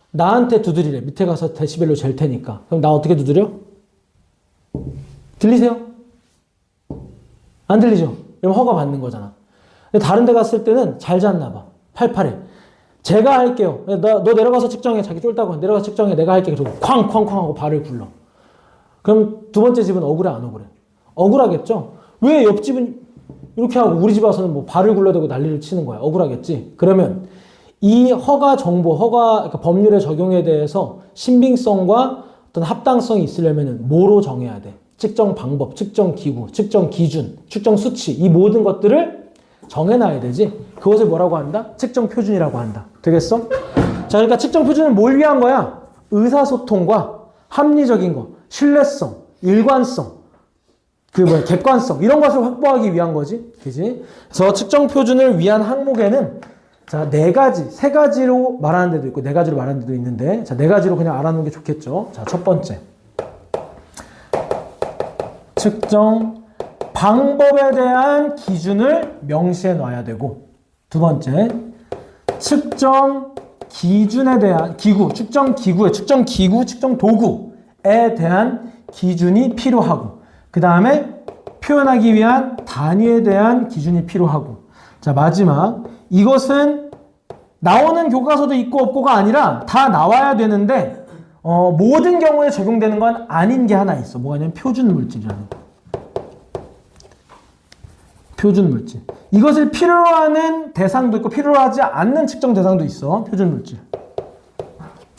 Speaker 1: 나한테 두드리래. 밑에 가서 데시벨로 잴 테니까. 그럼 나 어떻게 두드려? 들리세요? 안 들리죠? 그럼 허가 받는 거잖아. 근데 다른 데 갔을 때는 잘 잤나 봐. 팔팔해. 제가 할게요. 너 내려가서 측정해. 자기 쫄다고. 내려가서 측정해. 내가 할게. 그리고 쾅쾅쾅 하고 발을 굴러. 그럼 2번째 집은 억울해, 안 억울해? 억울하겠죠? 왜 옆집은 이렇게 하고 우리 집 와서는 뭐 발을 굴러대고 난리를 치는 거야? 억울하겠지? 그러면 이 허가 정보, 그러니까 법률의 적용에 대해서 신빙성과 어떤 합당성이 있으려면 뭐로 정해야 돼? 측정 방법, 측정 기구, 측정 기준, 측정 수치, 이 모든 것들을 정해놔야 되지. 그것을 뭐라고 한다? 측정 표준이라고 한다. 되겠어? 자, 그러니까 측정 표준은 뭘 위한 거야? 의사소통과 합리적인 거, 신뢰성, 일관성, 객관성, 이런 것을 확보하기 위한 거지. 그지? 그래서 측정 표준을 위한 항목에는 자, 4가지, 3가지로 말하는 데도 있고 4가지로 말하는 데도 있는데, 자, 4가지로 그냥 알아놓는 게 좋겠죠. 자, 첫 번째. 측정 방법에 대한 기준을 명시해 놔야 되고, 두 번째, 측정 기준에 대한 측정 도구에 대한 기준이 필요하고, 그 다음에 표현하기 위한 단위에 대한 기준이 필요하고, 자, 마지막, 이것은 나오는 교과서도 있고 없고가 아니라 다 나와야 되는데, 모든 경우에 적용되는 건 아닌 게 하나 있어. 뭐가 있냐면 표준 물질이라는 거. 표준 물질. 이것을 필요로 하는 대상도 있고 필요로 하지 않는 측정 대상도 있어. 표준 물질.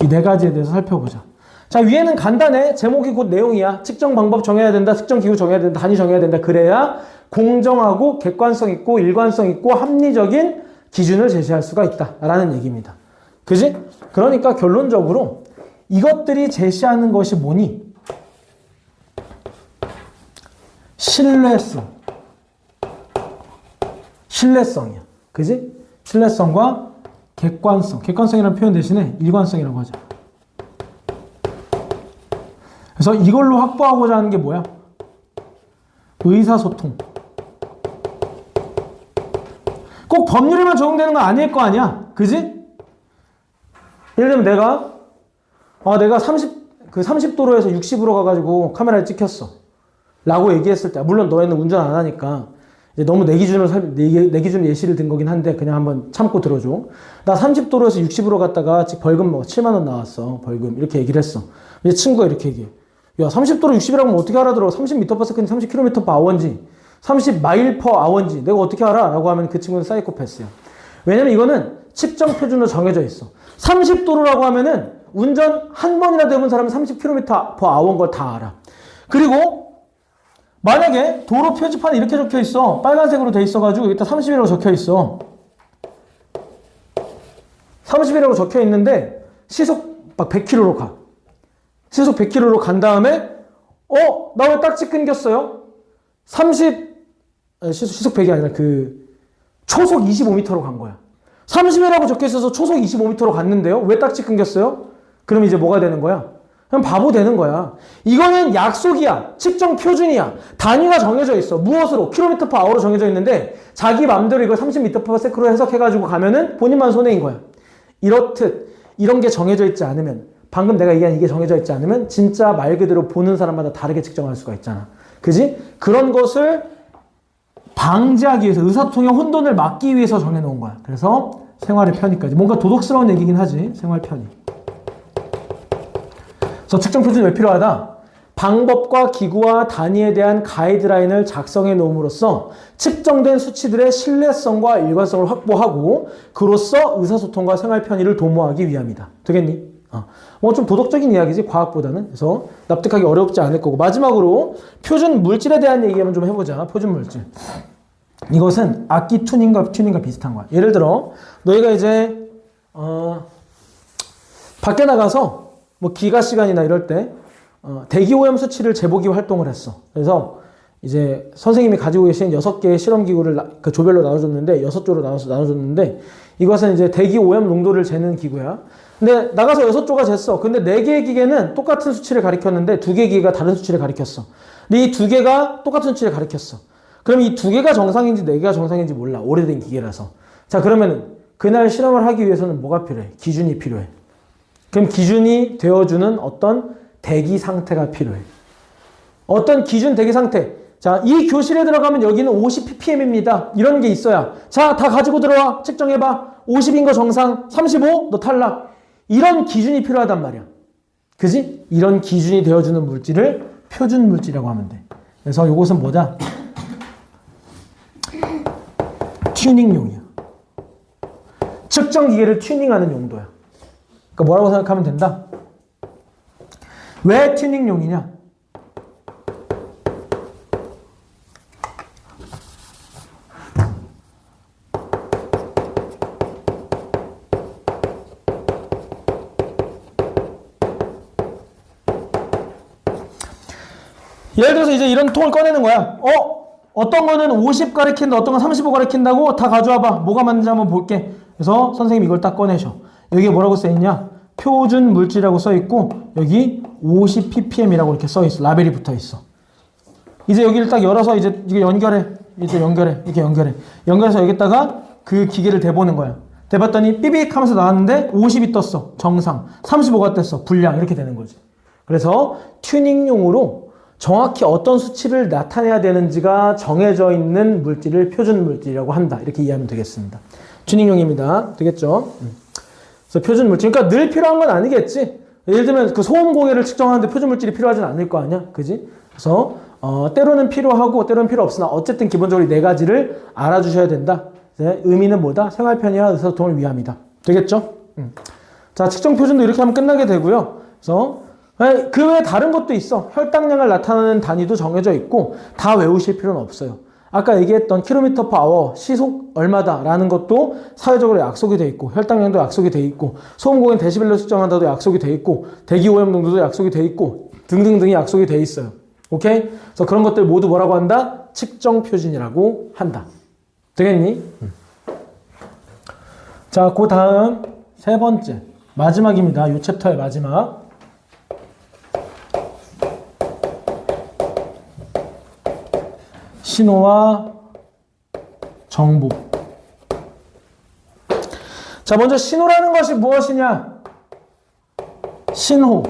Speaker 1: 이 네 가지에 대해서 살펴보자. 자, 위에는 간단해. 제목이 곧 내용이야. 측정 방법 정해야 된다. 측정 기구 정해야 된다. 단위 정해야 된다. 그래야 공정하고 객관성 있고 일관성 있고 합리적인 기준을 제시할 수가 있다. 라는 얘기입니다. 그지? 그러니까 결론적으로 이것들이 제시하는 것이 뭐니? 신뢰성이야. 그지? 신뢰성과 객관성. 객관성이라는 표현 대신에 일관성이라고 하자. 그래서 이걸로 확보하고자 하는 게 뭐야? 의사소통. 꼭 법률에만 적용되는 건 아닐 거 아니야. 그지? 예를 들면 내가 30도로에서 60으로 가가지고 카메라에 찍혔어. 라고 얘기했을 때, 물론 너희는 운전 안 하니까 이제 너무 내 기준 예시를 든 거긴 한데 그냥 한번 참고 들어줘. 나 30도로에서 60으로 갔다가 벌금 7만 원 나왔어. 벌금. 이렇게 얘기를 했어. 이제 친구가 이렇게 얘기해. 야, 30도로 60이라고 하면 어떻게 알아들어? 30m/s인지 30km/h인지 30마일/h인지 내가 어떻게 알아? 라고 하면 그 친구는 사이코패스야. 왜냐면 이거는 측정 표준으로 정해져 있어. 30도로라고 하면은 운전 한 번이라도 해본 사람은 30km/h인 걸 다 알아. 그리고 만약에 도로 표지판에 이렇게 적혀 있어. 빨간색으로 돼 있어가지고 여기다 30이라고 적혀 있어. 30이라고 적혀 있는데 시속 막 100km로 가. 시속 100km로 간 다음에 나 왜 딱지 끊겼어요? 시속 100이 아니라 초속 25m로 간 거야. 30이라고 적혀 있어서 초속 25m로 갔는데요. 왜 딱지 끊겼어요? 그럼 이제 뭐가 되는 거야? 그냥 바보 되는 거야. 이거는 약속이야. 측정 표준이야. 단위가 정해져 있어. 무엇으로? km/h로 정해져 있는데 자기 맘대로 이걸 30m/s로 해석해가지고 가면은 본인만 손해인 거야. 이렇듯 이런 게 정해져 있지 않으면, 방금 내가 얘기한 이게 정해져 있지 않으면 진짜 말 그대로 보는 사람마다 다르게 측정할 수가 있잖아. 그지? 그런 것을 방지하기 위해서, 의사소통의 혼돈을 막기 위해서 정해놓은 거야. 그래서 생활의 편의까지. 뭔가 도덕스러운 얘기긴 하지. 생활 편의. 그래서 측정 표준이 왜 필요하다? 방법과 기구와 단위에 대한 가이드라인을 작성해 놓음으로써 측정된 수치들의 신뢰성과 일관성을 확보하고 그로써 의사소통과 생활 편의를 도모하기 위함이다. 되겠니? 뭐 좀 도덕적인 이야기지, 과학보다는. 그래서 납득하기 어렵지 않을 거고. 마지막으로 표준 물질에 대한 얘기 한번 좀 해보자. 표준 물질. 이것은 악기 튜닝과 비슷한 거야. 예를 들어 너희가 이제 밖에 나가서 뭐 기가 시간이나 이럴 때 대기 오염 수치를 재보기 활동을 했어. 그래서 이제 선생님이 가지고 계신 6개의 실험기구를 그 조별로 나눠줬는데 6조로 나눠줬는데 이것은 이제 대기 오염 농도를 재는 기구야. 근데 나가서 6조가 쟀어. 근데 4개의 기계는 똑같은 수치를 가리켰는데 2개의 기계가 다른 수치를 가리켰어. 근데 이 2개가 똑같은 수치를 가리켰어. 그럼 이 2개가 정상인지 4개가 정상인지 몰라. 오래된 기계라서. 자, 그러면 그날 실험을 하기 위해서는 뭐가 필요해? 기준이 필요해. 그럼 기준이 되어주는 어떤 대기 상태가 필요해. 어떤 기준 대기 상태. 자, 이 교실에 들어가면 여기는 50ppm입니다. 이런 게 있어야. 자, 다 가지고 들어와. 측정해봐. 50인 거 정상. 35? 너 탈락. 이런 기준이 필요하단 말이야. 그지? 이런 기준이 되어주는 물질을 표준 물질이라고 하면 돼. 그래서 이것은 뭐다? 튜닝용이야. 측정 기계를 튜닝하는 용도야. 그러니까 뭐라고 생각하면 된다? 왜 튜닝용이냐? 예를 들어서 이제 이런 통을 꺼내는 거야. 어떤 거는 50 가리킨다, 어떤 건 35 가리킨다고 다 가져와봐. 뭐가 맞는지 한번 볼게. 그래서 선생님이 이걸 딱 꺼내셔. 여기에 뭐라고 써있냐? 표준 물질이라고 써있고 여기 50ppm이라고 이렇게 써있어. 라벨이 붙어있어. 이제 여기를 딱 열어서 이제 이게 연결해. 이제 연결해. 이렇게 연결해. 연결해서 여기다가 그 기계를 대보는 거야. 대봤더니 삐빅 하면서 나왔는데 50이 떴어. 정상. 35가 떴어. 불량. 이렇게 되는 거지. 그래서 튜닝용으로 정확히 어떤 수치를 나타내야 되는지가 정해져 있는 물질을 표준 물질이라고 한다. 이렇게 이해하면 되겠습니다. 튜닝용입니다. 되겠죠? 그래서 표준 물질. 그러니까 늘 필요한 건 아니겠지. 예를 들면 그 소음 공해를 측정하는데 표준 물질이 필요하진 않을 거 아니야. 그지? 그래서 때로는 필요하고 때로는 필요 없으나 어쨌든 기본적으로 이 네 가지를 알아주셔야 된다. 의미는 뭐다? 생활 편의와 의사소통을 위함이다. 되겠죠? 자, 측정 표준도 이렇게 하면 끝나게 되고요. 그래서 그 외에 다른 것도 있어. 혈당량을 나타내는 단위도 정해져 있고 다 외우실 필요는 없어요. 아까 얘기했던 킬로미터 per hour, 시속 얼마다라는 것도 사회적으로 약속이 돼 있고 혈당량도 약속이 돼 있고 소음공해 데시벨로 측정한다도 약속이 돼 있고 대기 오염 농도도 약속이 돼 있고 등등등이 약속이 돼 있어요. 오케이? 그래서 그런 것들 모두 뭐라고 한다? 측정 표준이라고 한다. 되겠니? 자, 그 다음 세 번째 마지막입니다. 이 챕터의 마지막. 신호와 정보. 자, 먼저 신호라는 것이 무엇이냐? 신호.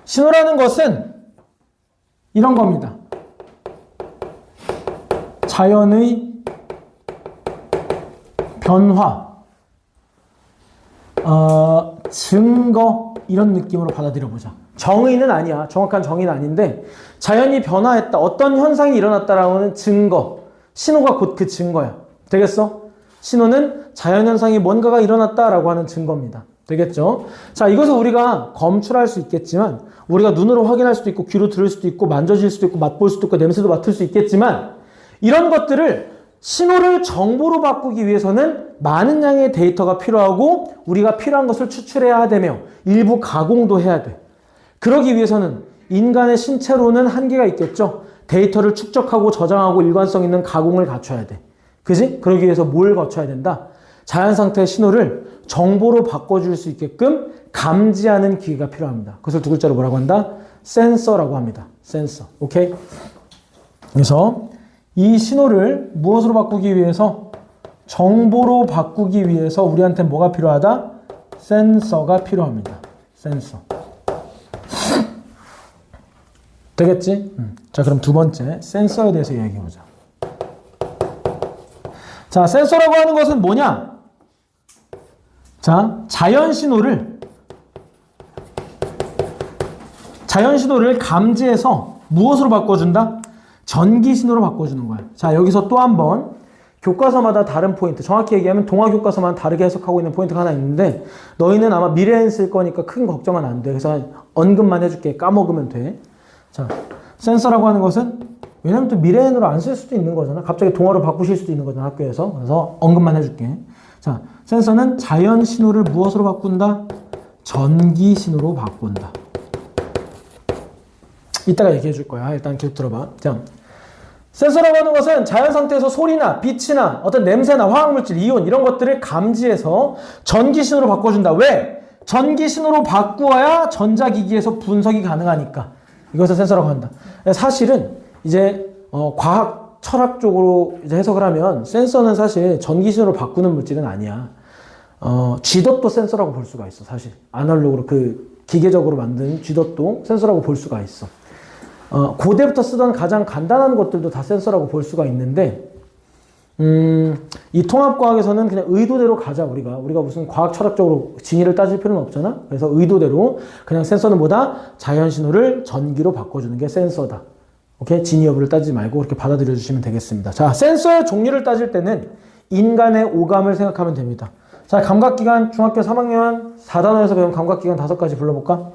Speaker 1: 신호라는 것은 이런 겁니다. 자연의 변화, 증거 이런 느낌으로 받아들여 보자. 정의는 아니야. 정확한 정의는 아닌데 자연이 변화했다. 어떤 현상이 일어났다라는 증거. 신호가 곧 그 증거야. 되겠어? 신호는 자연현상이 뭔가가 일어났다라고 하는 증거입니다. 되겠죠? 자, 이것을 우리가 검출할 수 있겠지만 우리가 눈으로 확인할 수도 있고 귀로 들을 수도 있고 만져질 수도 있고 맛볼 수도 있고 냄새도 맡을 수 있겠지만 이런 것들을 신호를 정보로 바꾸기 위해서는 많은 양의 데이터가 필요하고 우리가 필요한 것을 추출해야 되며 일부 가공도 해야 돼. 그러기 위해서는 인간의 신체로는 한계가 있겠죠. 데이터를 축적하고 저장하고 일관성 있는 가공을 갖춰야 돼. 그지? 그러기 위해서 뭘 거쳐야 된다? 자연 상태의 신호를 정보로 바꿔줄 수 있게끔 감지하는 기계가 필요합니다. 그것을 두 글자로 뭐라고 한다? 센서라고 합니다. 센서. 오케이? 그래서 이 신호를 무엇으로 바꾸기 위해서? 정보로 바꾸기 위해서 우리한테 뭐가 필요하다? 센서가 필요합니다. 센서. 되겠지? 자, 그럼 두 번째 센서에 대해서 이야기해보자. 자, 센서라고 하는 것은 뭐냐? 자, 자연 신호를 감지해서 무엇으로 바꿔준다? 전기 신호로 바꿔주는 거야. 자, 여기서 또 한 번 교과서마다 다른 포인트, 정확히 얘기하면 동화 교과서만 다르게 해석하고 있는 포인트가 하나 있는데 너희는 아마 미래엔 쓸 거니까 큰 걱정은 안 돼. 그래서 언급만 해줄게. 까먹으면 돼. 자, 센서라고 하는 것은 왜냐면 또 미래엔으로 안 쓸 수도 있는 거잖아. 갑자기 동화로 바꾸실 수도 있는 거잖아, 학교에서. 그래서 언급만 해줄게. 자, 센서는 자연 신호를 무엇으로 바꾼다? 전기 신호로 바꾼다. 이따가 얘기해 줄 거야. 일단 기억 들어봐. 자, 센서라고 하는 것은 자연 상태에서 소리나 빛이나 어떤 냄새나 화학물질, 이온 이런 것들을 감지해서 전기 신호로 바꿔준다. 왜? 전기 신호로 바꾸어야 전자기기에서 분석이 가능하니까. 이것을 센서라고 한다. 사실은 이제 과학, 철학 쪽으로 이제 해석을 하면 센서는 사실 전기 신호로 바꾸는 물질은 아니야. 쥐덫도 센서라고 볼 수가 있어. 사실 아날로그로 그 기계적으로 만든 쥐덫도 센서라고 볼 수가 있어. 고대부터 쓰던 가장 간단한 것들도 다 센서라고 볼 수가 있는데 이 통합과학에서는 그냥 의도대로 가자. 우리가 무슨 과학 철학적으로 진위를 따질 필요는 없잖아. 그래서 의도대로 그냥 센서는 뭐다? 자연 신호를 전기로 바꿔주는 게 센서다. 오케이? 진위 여부를 따지지 말고 그렇게 받아들여 주시면 되겠습니다. 자, 센서의 종류를 따질 때는 인간의 오감을 생각하면 됩니다. 자, 감각기관 중학교 3학년 4단원에서 배운 감각기관 5가지 불러볼까?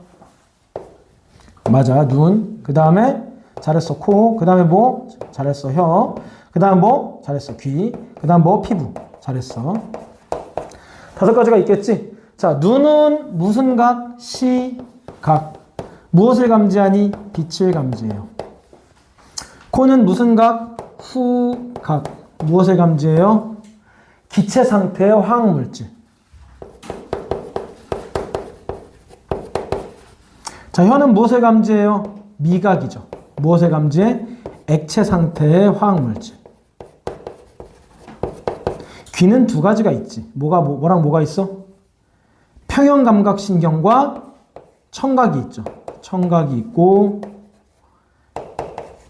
Speaker 1: 맞아. 눈. 그 다음에 잘했어. 코. 그 다음에 뭐? 잘했어. 혀. 그 다음 뭐? 잘했어. 귀. 그 다음 뭐? 피부. 잘했어. 5가지가 있겠지? 자, 눈은 무슨 각? 시각. 무엇을 감지하니? 빛을 감지해요. 코는 무슨 각? 후각. 무엇을 감지해요? 기체 상태의 화학물질. 자, 혀는 무엇을 감지해요? 미각이죠. 무엇을 감지해? 액체 상태의 화학물질. 귀는 두 가지가 있지. 뭐랑 뭐가 있어? 평형감각신경과 청각이 있죠. 청각이 있고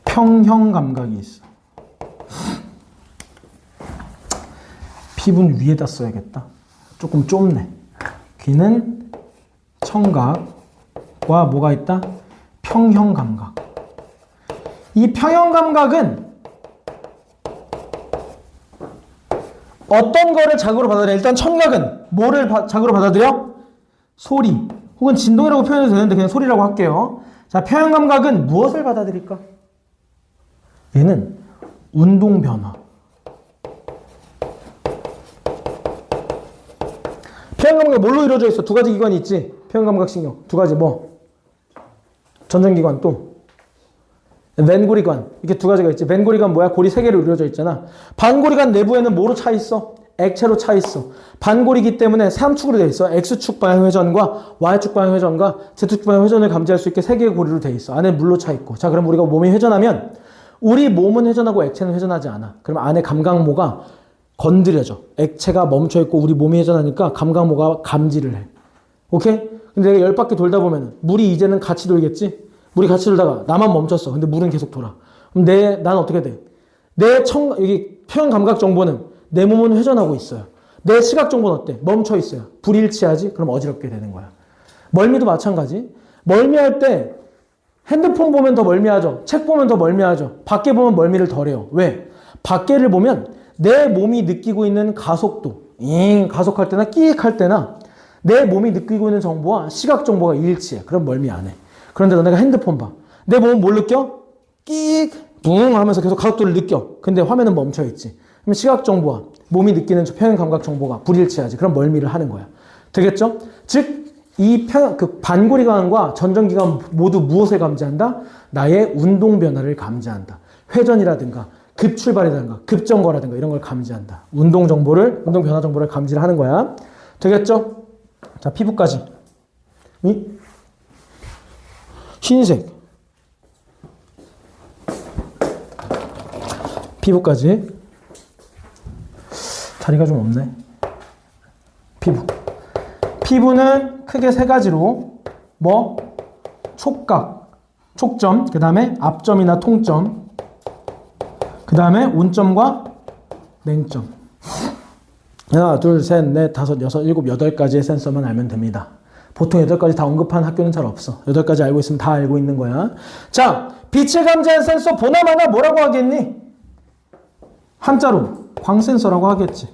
Speaker 1: 평형감각이 있어. 피부는 위에다 써야겠다. 조금 좁네. 귀는 청각과 뭐가 있다? 평형감각. 이 평형감각은 어떤 거를 자극으로 받아들여? 일단 청각은 뭐를 자극으로 받아들여? 소리 혹은 진동이라고 표현해도 되는데 그냥 소리라고 할게요. 자, 평형감각은 무엇을 받아들일까? 얘는 운동 변화. 평형감각이 뭘로 이루어져 있어? 두 가지 기관이 있지. 평형감각신경 두 가지 뭐? 전정기관 또 벤고리관. 이렇게 두 가지가 있지. 벤고리관 뭐야? 고리 세 개로 이루어져 있잖아. 반고리관 내부에는 뭐로 차 있어? 액체로 차 있어. 반고리기 때문에 3축으로 되어 있어. X축 방향 회전과 Y축 방향 회전과 Z축 방향 회전을 감지할 수 있게 세 개의 고리로 되어 있어. 안에 물로 차 있고. 자, 그럼 우리가 몸이 회전하면 우리 몸은 회전하고 액체는 회전하지 않아. 그럼 안에 감각모가 건드려져. 액체가 멈춰 있고 우리 몸이 회전하니까 감각모가 감지를 해. 오케이? 근데 내가 10바퀴 돌다 보면 물이 이제는 같이 돌겠지? 물이 같이 돌다가 나만 멈췄어. 근데 물은 계속 돌아. 그럼 난 어떻게 돼? 여기 표현 감각 정보는 내 몸은 회전하고 있어요. 내 시각 정보는 어때? 멈춰 있어요. 불일치하지? 그럼 어지럽게 되는 거야. 멀미도 마찬가지. 멀미할 때 핸드폰 보면 더 멀미하죠. 책 보면 더 멀미하죠. 밖에 보면 멀미를 덜 해요. 왜? 밖에를 보면 내 몸이 느끼고 있는 가속도, 가속할 때나 끼익 할 때나 내 몸이 느끼고 있는 정보와 시각 정보가 일치해. 그럼 멀미 안 해. 그런데 너네가 핸드폰 봐. 내 몸은 뭘 느껴? 끼익, 붕 하면서 계속 가속도를 느껴. 근데 화면은 멈춰 있지. 그럼 시각 정보와 몸이 느끼는 표현 감각 정보가 불일치하지. 그럼 멀미를 하는 거야. 되겠죠? 즉, 그 반고리관과 전정기관 모두 무엇을 감지한다? 나의 운동 변화를 감지한다. 회전이라든가 급출발이라든가 급정거라든가 이런 걸 감지한다. 운동 변화 정보를 감지를 하는 거야. 되겠죠? 자, 피부까지. 흰색. 피부까지. 자리가 좀 없네. 피부는 크게 세 가지로 뭐? 촉각, 촉점, 그 다음에 앞점이나 통점, 그 다음에 운점과 냉점. 하나, 둘, 셋, 넷, 다섯, 여섯, 일곱, 여덟 가지의 센서만 알면 됩니다. 보통 8가지 다 언급한 학교는 잘 없어. 8가지 알고 있으면 다 알고 있는 거야. 자, 빛을 감지하는 센서 보나마나 뭐라고 하겠니? 한자로 광센서라고 하겠지.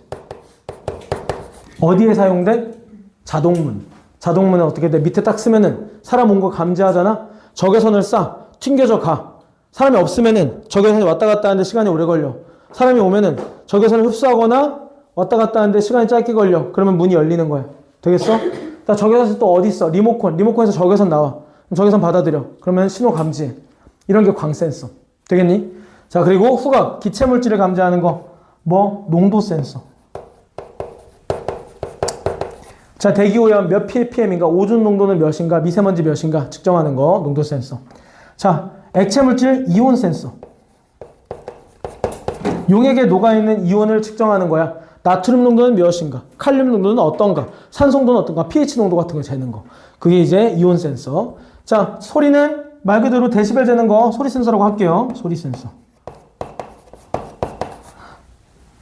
Speaker 1: 어디에 사용돼? 자동문. 자동문은 어떻게 돼? 밑에 딱 쓰면은 사람 온 거 감지하잖아. 적외선을 쏴. 튕겨져 가. 사람이 없으면은 적외선이 왔다 갔다 하는데 시간이 오래 걸려. 사람이 오면은 적외선을 흡수하거나 왔다 갔다 하는데 시간이 짧게 걸려. 그러면 문이 열리는 거야. 되겠어? 자, 적외선 또 어디 있어? 리모컨에서 적외선 나와. 그럼 적외선 받아들여. 그러면 신호 감지해. 이런 게 광센서. 되겠니? 자, 그리고 후각, 기체 물질을 감지하는 거. 뭐? 농도 센서. 자, 대기오염 몇 ppm인가? 오존 농도는 몇인가? 미세먼지 몇인가? 측정하는 거. 농도 센서. 자, 액체 물질 이온 센서. 용액에 녹아있는 이온을 측정하는 거야. 나트륨 농도는 몇인가? 칼륨 농도는 어떤가? 산소 농도는 어떤가? pH 농도 같은 거 재는 거. 그게 이제 이온 센서. 자, 소리는 말 그대로 데시벨 재는 거 소리 센서라고 할게요. 소리 센서.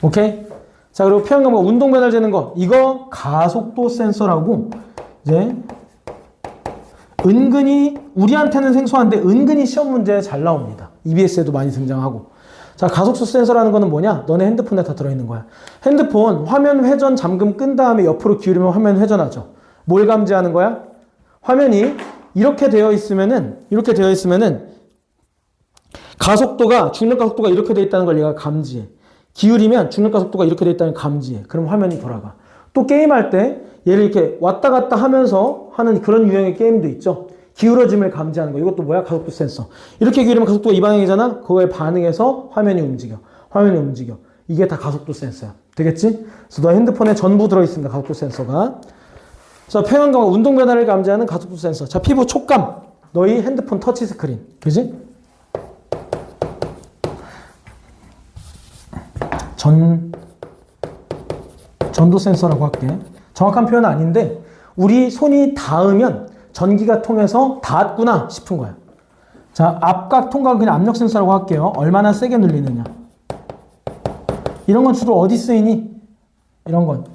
Speaker 1: 오케이? 자, 그리고 표현 감각, 운동 변화를 재는 거. 이거 가속도 센서라고 이제 은근히 우리한테는 생소한데 은근히 시험 문제에 잘 나옵니다. EBS에도 많이 등장하고. 자, 가속도 센서라는 거는 뭐냐? 너네 핸드폰에 다 들어있는 거야. 핸드폰 화면 회전 잠금 끈 다음에 옆으로 기울이면 화면 회전하죠. 뭘 감지하는 거야? 화면이 이렇게 되어 있으면은 가속도가, 죽는 가속도가 이렇게 되어 있다는 걸 얘가 감지해. 기울이면 죽는 가속도가 이렇게 되어 있다는 걸 감지해. 그럼 화면이 돌아가. 또 게임할 때 얘를 이렇게 왔다 갔다 하면서 하는 그런 유형의 게임도 있죠. 기울어짐을 감지하는 거. 이것도 뭐야? 가속도 센서. 이렇게 기울이면 가속도가 이 방향이잖아? 그거에 반응해서 화면이 움직여. 이게 다 가속도 센서야. 되겠지? 그래서 너 핸드폰에 전부 들어있습니다. 가속도 센서가. 자, 표현감과 운동 변화를 감지하는 가속도 센서. 자, 피부 촉감. 너희 핸드폰 터치 스크린. 그지? 전도 센서라고 할게. 정확한 표현은 아닌데 우리 손이 닿으면 전기가 통해서 닿았구나 싶은 거야. 자, 압각, 통각 그냥 압력 센서라고 할게요. 얼마나 세게 눌리느냐. 이런 건 주로 어디 쓰이니? 이런 건.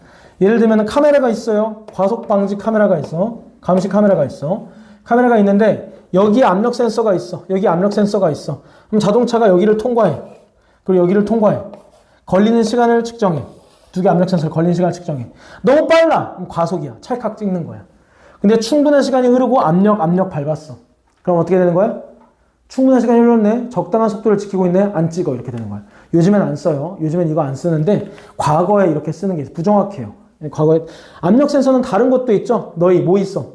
Speaker 1: 예를 들면 카메라가 있어요. 과속 방지 카메라가 있어. 감시 카메라가 있어. 카메라가 있는데 여기에 압력 센서가 있어. 여기 압력 센서가 있어. 그럼 자동차가 여기를 통과해. 그리고 여기를 통과해. 걸리는 시간을 측정해. 두 개 압력 센서를 걸리는 시간을 측정해. 너무 빨라. 그럼 과속이야. 찰칵 찍는 거야. 근데 충분한 시간이 흐르고 압력 밟았어. 그럼 어떻게 되는 거야? 충분한 시간이 흘렀네. 적당한 속도를 지키고 있네. 안 찍어. 이렇게 되는 거야. 요즘엔 안 써요. 요즘엔 이거 안 쓰는데 과거에 이렇게 쓰는 게 부정확해요. 과거에 압력 센서는 다른 것도 있죠. 너희 뭐 있어?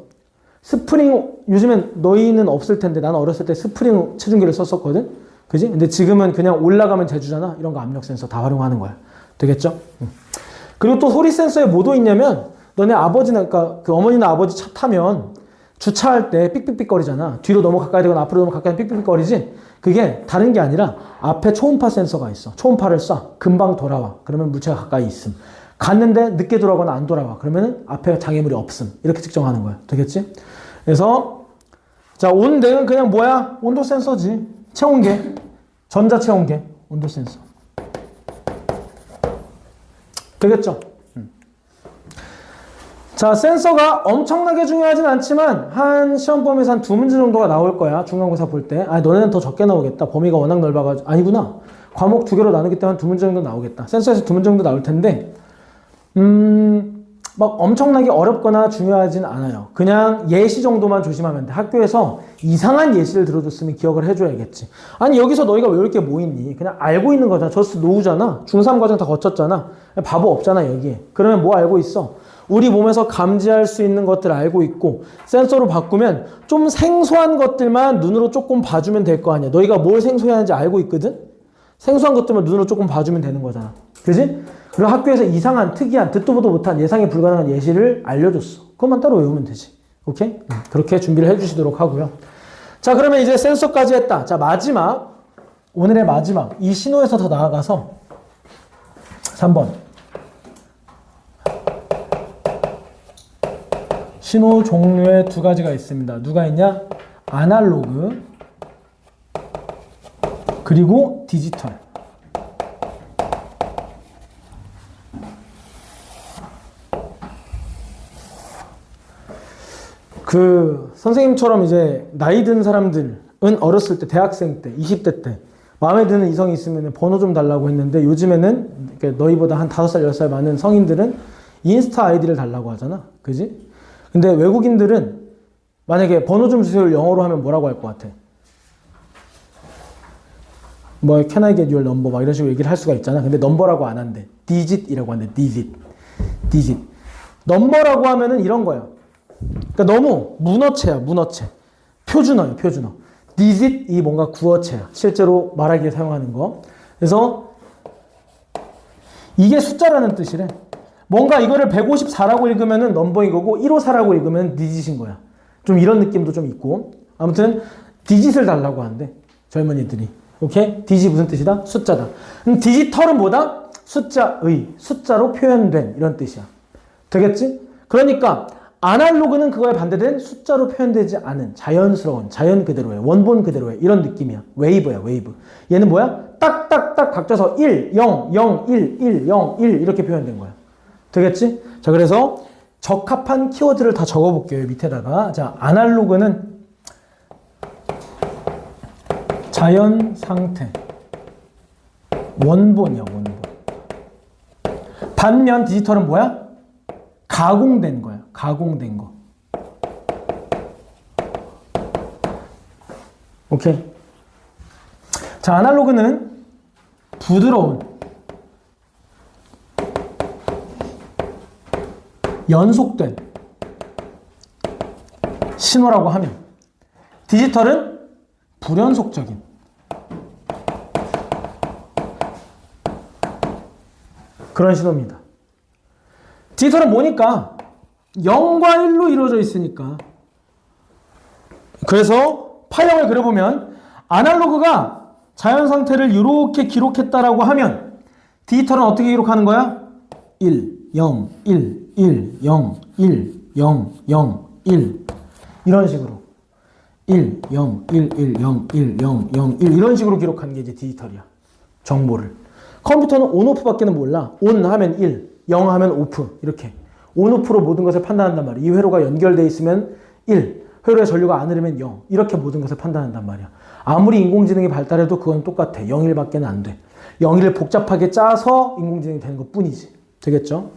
Speaker 1: 스프링. 요즘엔 너희는 없을 텐데 나는 어렸을 때 스프링 체중계를 썼었거든. 그지? 근데 지금은 그냥 올라가면 제주잖아. 이런 거 압력 센서 다 활용하는 거야. 되겠죠? 그리고 또 소리 센서에 뭐도 있냐면 너네 아버지나 그러니까 그 어머니나 아버지 차 타면 주차할 때 삑삑삑거리잖아. 뒤로 너무 가까이 되거나 앞으로 너무 가까이 삑삑삑거리지. 그게 다른 게 아니라 앞에 초음파 센서가 있어. 초음파를 쏴. 금방 돌아와. 그러면 물체가 가까이 있음. 갔는데 늦게 돌아오거나 안 돌아와. 그러면 앞에 장애물이 없음. 이렇게 측정하는 거야. 되겠지? 그래서 자, 온대는 그냥 뭐야? 온도 센서지. 체온계. 전자 체온계. 온도 센서. 되겠죠? 자, 센서가 엄청나게 중요하진 않지만 한 시험 범위에서 한 2문제 정도가 나올 거야. 중간고사 볼 때. 아, 너네는 더 적게 나오겠다. 범위가 워낙 넓어가지고. 아니구나. 과목 2개로 나누기 때문에 2문제 정도 나오겠다. 센서에서 2문제 정도 나올 텐데 막 엄청나게 어렵거나 중요하진 않아요. 그냥 예시 정도만 조심하면 돼. 학교에서 이상한 예시를 들어줬으면 기억을 해줘야겠지. 아니, 여기서 너희가 왜 이렇게 모이니? 그냥 알고 있는 거잖아. 저스 노우잖아. 중3 과정 다 거쳤잖아. 바보 없잖아, 여기에. 그러면 뭐 알고 있어? 우리 몸에서 감지할 수 있는 것들 알고 있고, 센서로 바꾸면 좀 생소한 것들만 눈으로 조금 봐주면 될 거 아니야. 너희가 뭘 생소해하는지 알고 있거든? 생소한 것들만 눈으로 조금 봐주면 되는 거잖아. 그지? 그리고 학교에서 이상한, 특이한, 듣도 보도 못한 예상이 불가능한 예시를 알려줬어. 그것만 따로 외우면 되지. 오케이? 그렇게 준비를 해주시도록 하고요. 자, 그러면 이제 센서까지 했다. 자, 마지막. 오늘의 마지막. 이 신호에서 더 나아가서 3번. 신호 종류의 2가지가 있습니다. 누가 있냐? 아날로그 그리고 디지털. 그 선생님처럼 이제 나이 든 사람들은 어렸을 때, 대학생 때, 20대 때 마음에 드는 이성이 있으면 번호 좀 달라고 했는데 요즘에는 너희보다 한 5살, 10살 많은 성인들은 인스타 아이디를 달라고 하잖아. 그지? 근데 외국인들은 만약에 번호 좀 주세요를 영어로 하면 뭐라고 할 것 같아? 뭐 can I get your number 막 이런 식으로 얘기를 할 수가 있잖아. 근데 넘버라고 안 한대. digit이라고 한대. digit. 넘버라고 하면은 이런 거야. 그러니까 너무 문어체야, 문어체. 표준어야, 표준어. digit이 뭔가 구어체야. 실제로 말하기에 사용하는 거. 그래서 이게 숫자라는 뜻이래. 뭔가 이거를 154라고 읽으면은 넘버인 거고 154라고 읽으면 digit인 거야. 좀 이런 느낌도 좀 있고. 아무튼 digit을 달라고 한대. 젊은이들이. 오케이? digit 무슨 뜻이다? 숫자다. 디지털은 뭐다? 숫자로 표현된 이런 뜻이야. 되겠지? 그러니까 아날로그는 그거에 반대된 숫자로 표현되지 않은 자연스러운, 자연 그대로의, 원본 그대로의 이런 느낌이야. 웨이브야, 웨이브. 얘는 뭐야? 딱딱딱 각져서 1, 0, 0, 1, 1, 0, 1 이렇게 표현된 거야. 되겠지? 자, 그래서 적합한 키워드를 다 적어볼게요. 밑에다가. 자, 아날로그는 자연 상태. 원본이야, 원본. 반면 디지털은 뭐야? 가공된 거야. 가공된 거. 오케이. 자, 아날로그는 부드러운, 연속된 신호라고 하면 디지털은 불연속적인 그런 신호입니다. 디지털은 뭐니까 0과 1로 이루어져 있으니까. 그래서 파형을 그려보면 아날로그가 자연 상태를 이렇게 기록했다라고 하면 디지털은 어떻게 기록하는 거야? 1, 0, 1, 1, 0, 1, 0, 0, 1 이런 식으로 1, 0, 1, 1, 0, 1, 0, 0, 1 이런 식으로 기록하는 게 이제 디지털이야. 정보를. 컴퓨터는 온오프밖에는 몰라. 온 하면 1, 0 하면 오프 이렇게 온오프로 모든 것을 판단한단 말이야. 이 회로가 연결되어 있으면 1, 회로의 전류가 안 흐르면 0 이렇게 모든 것을 판단한단 말이야. 아무리 인공지능이 발달해도 그건 똑같아. 0, 1밖에는 안 돼. 0, 1을 복잡하게 짜서 인공지능이 되는 것 뿐이지. 되겠죠?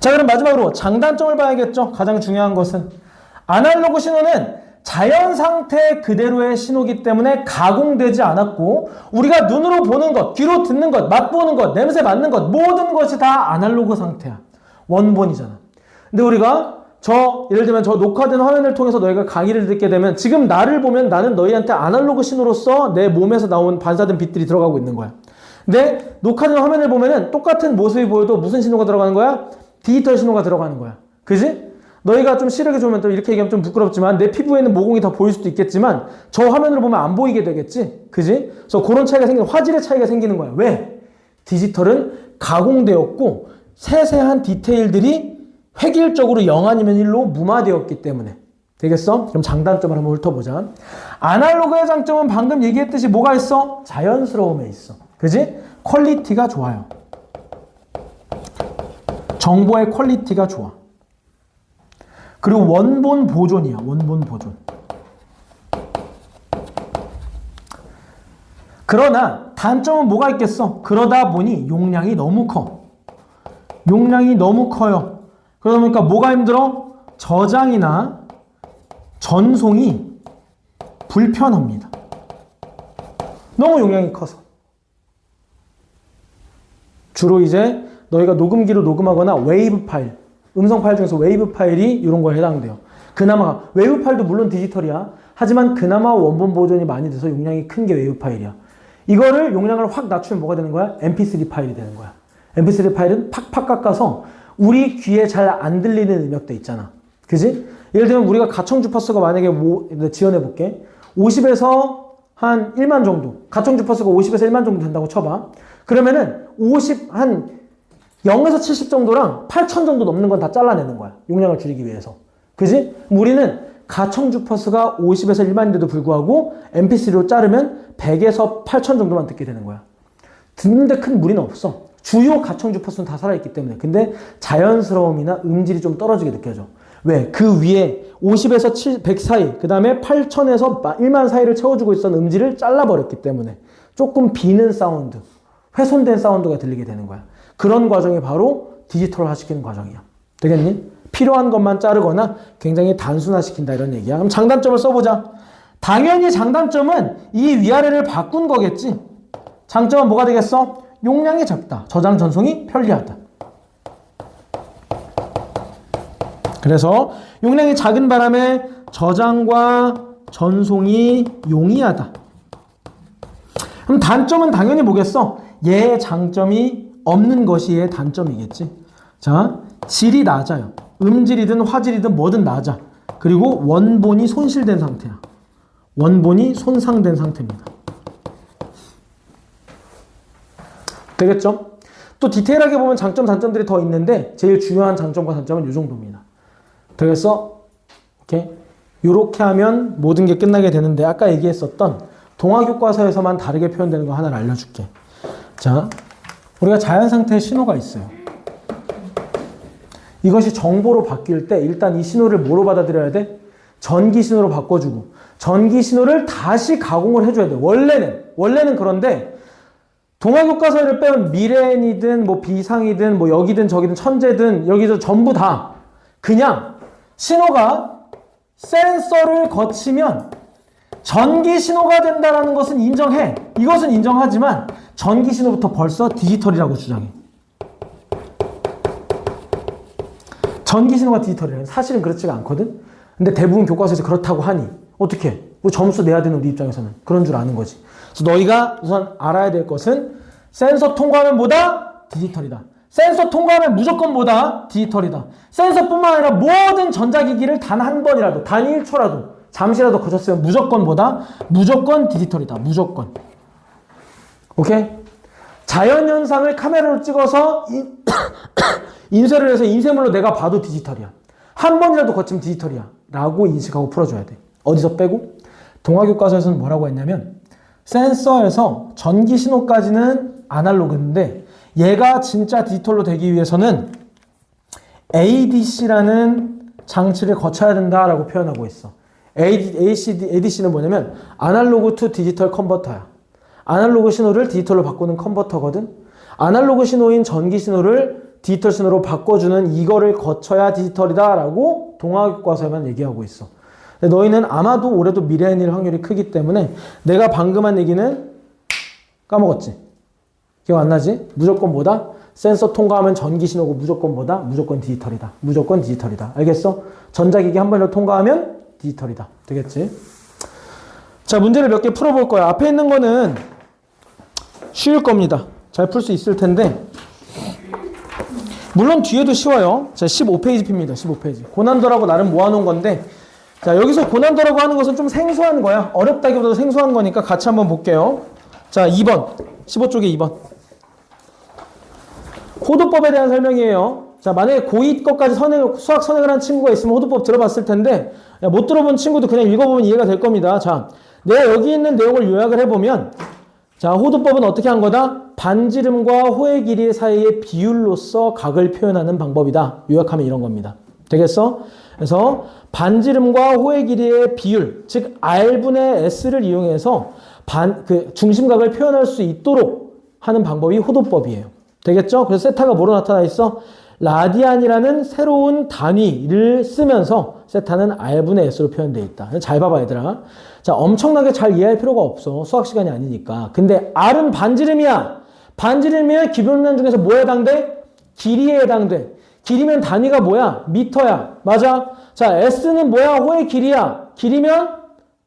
Speaker 1: 자, 그럼 마지막으로 장단점을 봐야겠죠? 가장 중요한 것은 아날로그 신호는 자연 상태 그대로의 신호기 때문에 가공되지 않았고 우리가 눈으로 보는 것, 귀로 듣는 것, 맛보는 것, 냄새 맡는 것 모든 것이 다 아날로그 상태야. 원본이잖아. 근데 우리가 예를 들면 저 녹화된 화면을 통해서 너희가 강의를 듣게 되면 지금 나를 보면 나는 너희한테 아날로그 신호로서 내 몸에서 나온 반사된 빛들이 들어가고 있는 거야. 근데 녹화된 화면을 보면은 똑같은 모습이 보여도 무슨 신호가 들어가는 거야? 디지털 신호가 들어가는 거야. 그지? 너희가 좀 시력이 좋으면 또 이렇게 얘기하면 좀 부끄럽지만 내 피부에는 모공이 더 보일 수도 있겠지만 저 화면으로 보면 안 보이게 되겠지? 그지? 그래서 그런 차이가 화질의 차이가 생기는 거야. 왜? 디지털은 가공되었고 세세한 디테일들이 획일적으로 0 아니면 1로 무마되었기 때문에. 되겠어? 그럼 장단점을 한번 훑어보자. 아날로그의 장점은 방금 얘기했듯이 뭐가 있어? 자연스러움에 있어. 그지? 퀄리티가 좋아요. 정보의 퀄리티가 좋아. 그리고 원본 보존이야. 원본 보존. 그러나 단점은 뭐가 있겠어? 그러다 보니 용량이 너무 커. 용량이 너무 커요. 그러다 보니까 뭐가 힘들어? 저장이나 전송이 불편합니다. 너무 용량이 커서. 주로 이제 너희가 녹음기로 녹음하거나 웨이브 파일, 음성 파일 중에서 웨이브 파일이 이런 거에 해당돼요. 그나마 웨이브 파일도 물론 디지털이야. 하지만 그나마 원본 보존이 많이 돼서 용량이 큰 게 웨이브 파일이야. 이거를 용량을 확 낮추면 뭐가 되는 거야? MP3 파일이 되는 거야. MP3 파일은 팍팍 깎아서 우리 귀에 잘 안 들리는 음역대 있잖아. 그지? 예를 들면 우리가 가청 주파수가 만약에 지원해 볼게. 50에서 한 1만 정도. 가청 주파수가 50에서 1만 정도 된다고 쳐봐. 그러면은 0에서 70 정도랑 8000 정도 넘는 건 다 잘라내는 거야. 용량을 줄이기 위해서. 그지? 우리는 가청 주파수가 50에서 1만인데도 불구하고 MP3로 자르면 100에서 8000 정도만 듣게 되는 거야. 듣는데 큰 무리는 없어. 주요 가청 주파수는 다 살아있기 때문에. 근데 자연스러움이나 음질이 좀 떨어지게 느껴져. 왜? 그 위에 50에서 100 사이, 그 다음에 8000에서 1만 사이를 채워주고 있었던 음질을 잘라버렸기 때문에 조금 비는 사운드, 훼손된 사운드가 들리게 되는 거야. 그런 과정이 바로 디지털화시키는 과정이야. 되겠니? 필요한 것만 자르거나 굉장히 단순화시킨다 이런 얘기야. 그럼 장단점을 써보자. 당연히 장단점은 이 위아래를 바꾼 거겠지. 장점은 뭐가 되겠어? 용량이 작다. 저장 전송이 편리하다. 그래서 용량이 작은 바람에 저장과 전송이 용이하다. 그럼 단점은 당연히 뭐겠어? 얘의 장점이 없는 것이 얘의 단점이겠지. 자, 질이 낮아요. 음질이든 화질이든 뭐든 낮아. 그리고 원본이 손실된 상태야. 원본이 손상된 상태입니다. 되겠죠? 또 디테일하게 보면 장점, 단점들이 더 있는데 제일 중요한 장점과 단점은 이 정도입니다. 되겠어? 오케이? 요렇게 하면 모든 게 끝나게 되는데 아까 얘기했었던 동화교과서에서만 다르게 표현되는 거 하나를 알려줄게. 자, 우리가 자연상태의 신호가 있어요. 이것이 정보로 바뀔 때 일단 이 신호를 뭐로 받아들여야 돼? 전기 신호로 바꿔주고 전기 신호를 다시 가공을 해줘야 돼. 원래는 그런데 동화교과서를 빼면 미래인이든 뭐 비상이든 뭐 여기든 저기든 천재든 여기서 전부 다 그냥 신호가 센서를 거치면 전기 신호가 된다는 것은 인정해. 이것은 인정하지만 전기 신호부터 벌써 디지털이라고 주장해. 전기 신호가 디지털이라는 사실은 그렇지가 않거든. 근데 대부분 교과서에서 그렇다고 하니 어떻게? 우리 점수 내야 되는 우리 입장에서는 그런 줄 아는 거지. 그래서 너희가 우선 알아야 될 것은 센서 통과하면 뭐다? 디지털이다. 센서 통과하면 무조건 뭐다? 디지털이다. 센서뿐만 아니라 모든 전자기기를 단 한 번이라도, 단 1초라도, 잠시라도 거쳤으면 무조건 뭐다? 무조건 디지털이다. 무조건. 오케이? 자연현상을 카메라로 찍어서 인쇄를 해서 인쇄물로 내가 봐도 디지털이야. 한 번이라도 거치면 디지털이야. 라고 인식하고 풀어줘야 돼. 어디서 빼고? 동화교과서에서는 뭐라고 했냐면 센서에서 전기 신호까지는 아날로그인데 얘가 진짜 디지털로 되기 위해서는 ADC라는 장치를 거쳐야 된다라고 표현하고 있어. ADC는 뭐냐면 아날로그 투 디지털 컨버터야. 아날로그 신호를 디지털로 바꾸는 컨버터거든. 아날로그 신호인 전기 신호를 디지털 신호로 바꿔주는 이거를 거쳐야 디지털이다 라고 동화교과서에만 얘기하고 있어. 근데 너희는 아마도 올해도 미래인일 확률이 크기 때문에 내가 방금 한 얘기는 까먹었지? 기억 안 나지? 무조건 뭐다? 센서 통과하면 전기 신호고 무조건 뭐다? 무조건 디지털이다. 무조건 디지털이다. 알겠어? 전자기기 한 번이라도 통과하면 디지털이다. 되겠지? 자, 문제를 몇 개 풀어볼 거야. 앞에 있는 거는 쉬울 겁니다. 잘 풀 수 있을 텐데 물론 뒤에도 쉬워요. 자, 15페이지 핍니다. 15페이지. 고난도라고 나름 모아놓은 건데 자, 여기서 고난도라고 하는 것은 좀 생소한 거야. 어렵다기보다도 생소한 거니까 같이 한번 볼게요. 자, 2번. 15쪽에 2번. 호도법에 대한 설명이에요. 자, 만약에 고2 것까지 수학 선행을 한 친구가 있으면 호도법 들어봤을 텐데 못 들어본 친구도 그냥 읽어보면 이해가 될 겁니다. 자, 내가 여기 있는 내용을 요약을 해보면 자, 호도법은 어떻게 한 거다? 반지름과 호의 길이 사이의 비율로서 각을 표현하는 방법이다. 요약하면 이런 겁니다. 되겠어? 그래서 반지름과 호의 길이의 비율, 즉 R분의 S를 이용해서 중심각을 표현할 수 있도록 하는 방법이 호도법이에요. 되겠죠? 그래서 세타가 뭐로 나타나 있어? 라디안이라는 새로운 단위를 쓰면서 세타는 R분의 S로 표현되어 있다. 잘 봐봐 얘들아. 자, 엄청나게 잘 이해할 필요가 없어. 수학 시간이 아니니까. 근데 R은 반지름이야. 반지름이면 기본량 중에서 뭐에 해당돼? 길이에 해당돼. 길이면 단위가 뭐야? 미터야. 맞아? 자, S는 뭐야? 호의 길이야. 길이면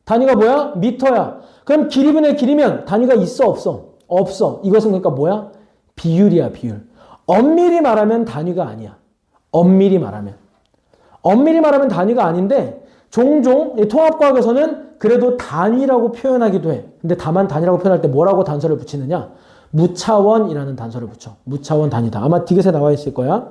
Speaker 1: 단위가 뭐야? 미터야. 그럼 길이분의 길이면 단위가 있어? 없어? 없어. 이것은 그러니까 뭐야? 비율이야, 비율. 엄밀히 말하면 단위가 아니야. 엄밀히 말하면. 엄밀히 말하면 단위가 아닌데 종종 통합과학에서는 그래도 단위라고 표현하기도 해. 근데 다만 단위라고 표현할 때 뭐라고 단서를 붙이느냐? 무차원이라는 단서를 붙여. 무차원 단위다. 아마 디귿에 나와 있을 거야.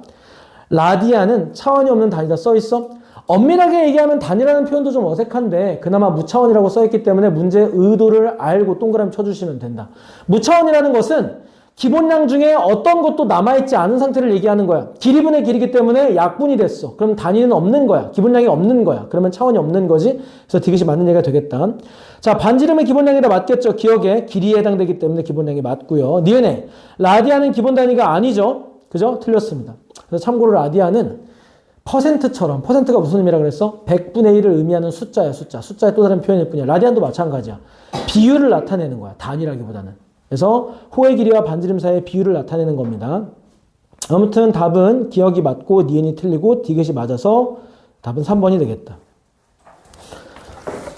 Speaker 1: 라디안은 차원이 없는 단위다 써 있어. 엄밀하게 얘기하면 단위라는 표현도 좀 어색한데 그나마 무차원이라고 써 있기 때문에 문제의 의도를 알고 동그라미 쳐주시면 된다. 무차원이라는 것은 기본량 중에 어떤 것도 남아있지 않은 상태를 얘기하는 거야. 길이분의 길이기 때문에 약분이 됐어. 그럼 단위는 없는 거야. 기본량이 없는 거야. 그러면 차원이 없는 거지. 그래서 디귿이 맞는 얘기가 되겠다. 자, 반지름의 기본량이라 맞겠죠. 기억에 길이에 해당되기 때문에 기본량이 맞고요. 니은에 라디안은 기본 단위가 아니죠. 그죠? 틀렸습니다. 그래서 참고로 라디안은 퍼센트처럼, 퍼센트가 무슨 의미라 그랬어? 100분의 1을 의미하는 숫자야, 숫자. 숫자의 또 다른 표현일 뿐이야. 라디안도 마찬가지야. 비율을 나타내는 거야. 단위라기보다는. 그래서 호의 길이와 반지름 사이의 비율을 나타내는 겁니다. 아무튼 답은 기억이 맞고 니은이 틀리고 디귿이 맞아서 답은 3번이 되겠다.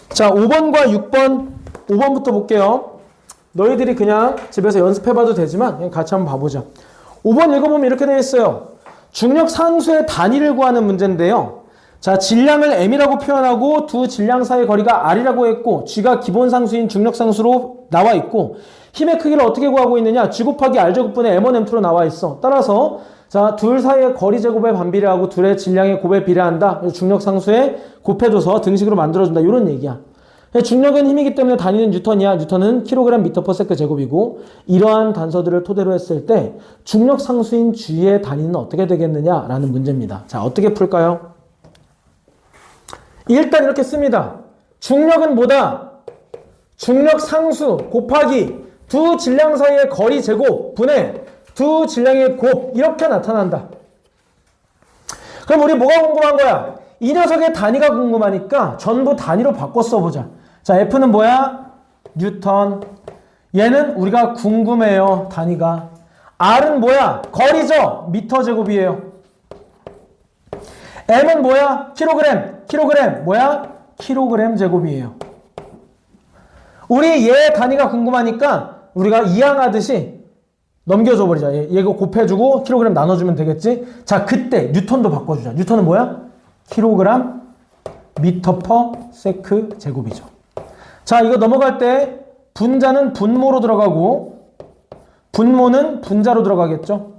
Speaker 1: 자, 5번과 6번, 5번부터 볼게요. 너희들이 그냥 집에서 연습해봐도 되지만 그냥 같이 한번 봐보자. 5번 읽어보면 이렇게 되어 있어요. 중력 상수의 단위를 구하는 문제인데요. 자, 질량을 m이라고 표현하고 두 질량 사이의 거리가 r이라고 했고 g가 기본 상수인 중력 상수로 나와 있고 힘의 크기를 어떻게 구하고 있느냐? g 곱하기 r 제곱분의 m1 m2로 나와 있어. 따라서 자, 둘 사이의 거리 제곱에 반비례하고 둘의 질량의 곱에 비례한다. 중력 상수에 곱해줘서 등식으로 만들어준다. 이런 얘기야. 중력은 힘이기 때문에 단위는 뉴턴이야. 뉴턴은 킬로그램 미터 퍼 세컨드 제곱이고 이러한 단서들을 토대로 했을 때 중력 상수인 g의 단위는 어떻게 되겠느냐라는 문제입니다. 자, 어떻게 풀까요? 일단 이렇게 씁니다. 중력은 뭐다? 중력 상수 곱하기 두 질량 사이의 거리 제곱 분의 두 질량의 곱 이렇게 나타난다. 그럼 우리 뭐가 궁금한 거야? 이 녀석의 단위가 궁금하니까 전부 단위로 바꿔 써보자. 자, F는 뭐야? 뉴턴. 얘는 우리가 궁금해요. 단위가. R은 뭐야? 거리죠? 미터 제곱이에요. M은 뭐야? 킬로그램. 킬로그램 뭐야? 킬로그램 제곱이에요. 우리 얘 단위가 궁금하니까 우리가 이항하듯이 넘겨줘 버리자. 얘가 곱해주고 킬로그램 나눠주면 되겠지? 자, 그때 뉴턴도 바꿔주자. 뉴턴은 뭐야? 킬로그램 미터 퍼 세크 제곱이죠. 자, 이거 넘어갈 때 분자는 분모로 들어가고 분모는 분자로 들어가겠죠.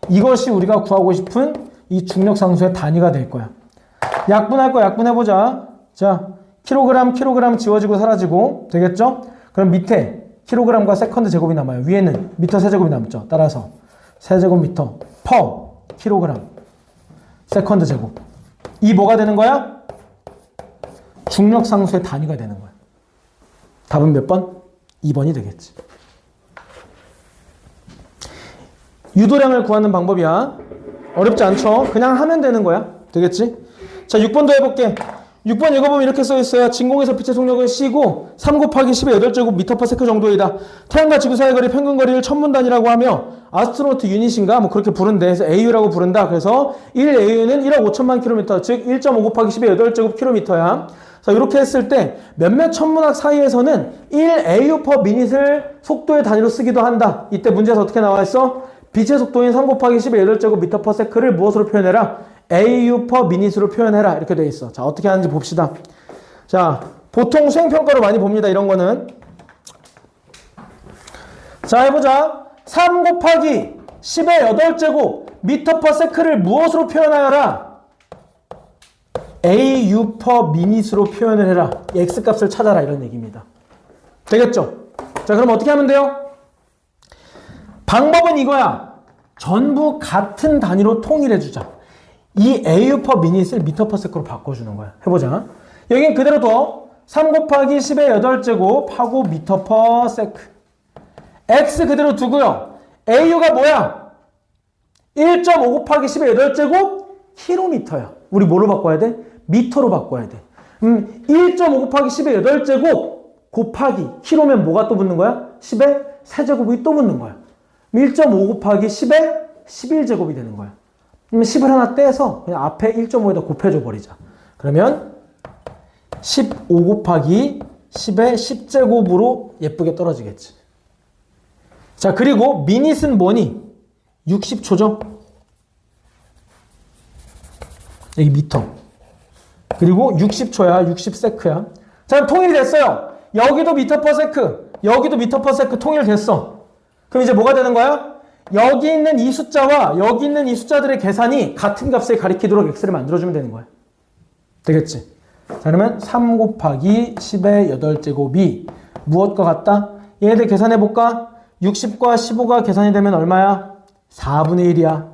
Speaker 1: 이것이 우리가 구하고 싶은 이 중력상수의 단위가 될 거야. 약분할 거 약분해보자. 자, 킬로그램 지워지고 사라지고 되겠죠? 그럼 밑에 킬로그램과 세컨드 제곱이 남아요. 위에는 미터 세제곱이 남죠. 따라서 세제곱미터 퍼 킬로그램 세컨드 제곱. 이 뭐가 되는 거야? 중력상수의 단위가 되는 거야. 답은 몇 번? 2번이 되겠지. 유도량을 구하는 방법이야. 어렵지 않죠? 그냥 하면 되는 거야. 되겠지? 자, 6번도 해볼게. 6번 읽어보면 이렇게 써있어요. 진공에서 빛의 속력은 C고 3 곱하기 10의 8제곱 미터/세컨드 정도이다. 태양과 지구 사이의 거리 평균 거리를 천문단위라고 하며 아스트로노트 유닛인가 뭐 그렇게 부른대. 그래서 AU라고 부른다. 그래서 1AU는 1억 5천만 킬로미터, 즉 1.5 곱하기 10의 8제곱 킬로미터야. 자, 이렇게 했을 때 몇몇 천문학 사이에서는 1AU per 미닛을 속도의 단위로 쓰기도 한다. 이때 문제에서 어떻게 나와 있어? 빛의 속도인 3 곱하기 10의 8제곱 미터/세컨드를 무엇으로 표현해라? AU per 미닛으로 표현해라. 이렇게 돼 있어. 자, 어떻게 하는지 봅시다. 자, 보통 수행평가로 많이 봅니다. 이런 거는. 자, 해보자. 3 곱하기 10의 8제곱 미터/세컨드를 무엇으로 표현하여라? AU per 미닛으로 표현을 해라. X값을 찾아라. 이런 얘기입니다. 되겠죠? 자, 그럼 어떻게 하면 돼요? 방법은 이거야. 전부 같은 단위로 통일해주자. 이 AU per 미닛을 미터/세컨드로 바꿔주는 거야. 해보자. 여긴 그대로 둬. 3 곱하기 10의 8제곱 하고 미터/세컨드. X 그대로 두고요. AU가 뭐야? 1.5 곱하기 10의 8제곱 킬로미터야. 우리 뭐로 바꿔야 돼? 미터로 바꿔야 돼. 1.5 곱하기 10의 8제곱 곱하기 킬로면 뭐가 또 붙는 거야? 10의 세제곱이 또 붙는 거야. 1.5 곱하기 10의 11제곱이 되는 거야. 그러면 10을 하나 떼서 그냥 앞에 1.5에다 곱해줘 버리자. 그러면 15 곱하기 10의 10제곱으로 예쁘게 떨어지겠지. 자, 그리고 미닛은 뭐니? 60초죠? 여기 미터. 그리고 60초야. 60세크야. 자, 통일이 됐어요. 여기도 미터/세컨드, 여기도 미터/세컨드 통일됐어. 그럼 이제 뭐가 되는 거야? 여기 있는 이 숫자와 여기 있는 이 숫자들의 계산이 같은 값을 가리키도록 x를 만들어주면 되는 거야. 되겠지? 자, 그러면 3 곱하기 10의 8제곱이 무엇과 같다? 얘네들 계산해볼까? 60과 15가 계산이 되면 얼마야? 4분의 1이야.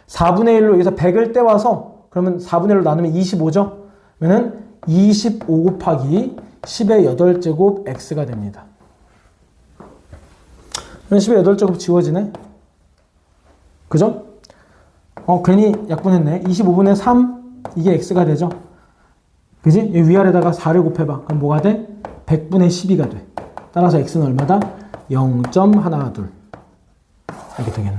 Speaker 1: 4분의 1로 여기서 100을 떼와서 그러면 4분의 1로 나누면 25죠? 그러면 25 곱하기 10의 8제곱 x가 됩니다. 그럼 10의 8제곱 지워지네? 그죠? 괜히 약분했네. 25분의 3, 이게 x가 되죠? 그지? 이 위아래다가 4를 곱해봐. 그럼 뭐가 돼? 100분의 12가 돼. 따라서 x는 얼마다? 0.12. 이렇게 되겠네.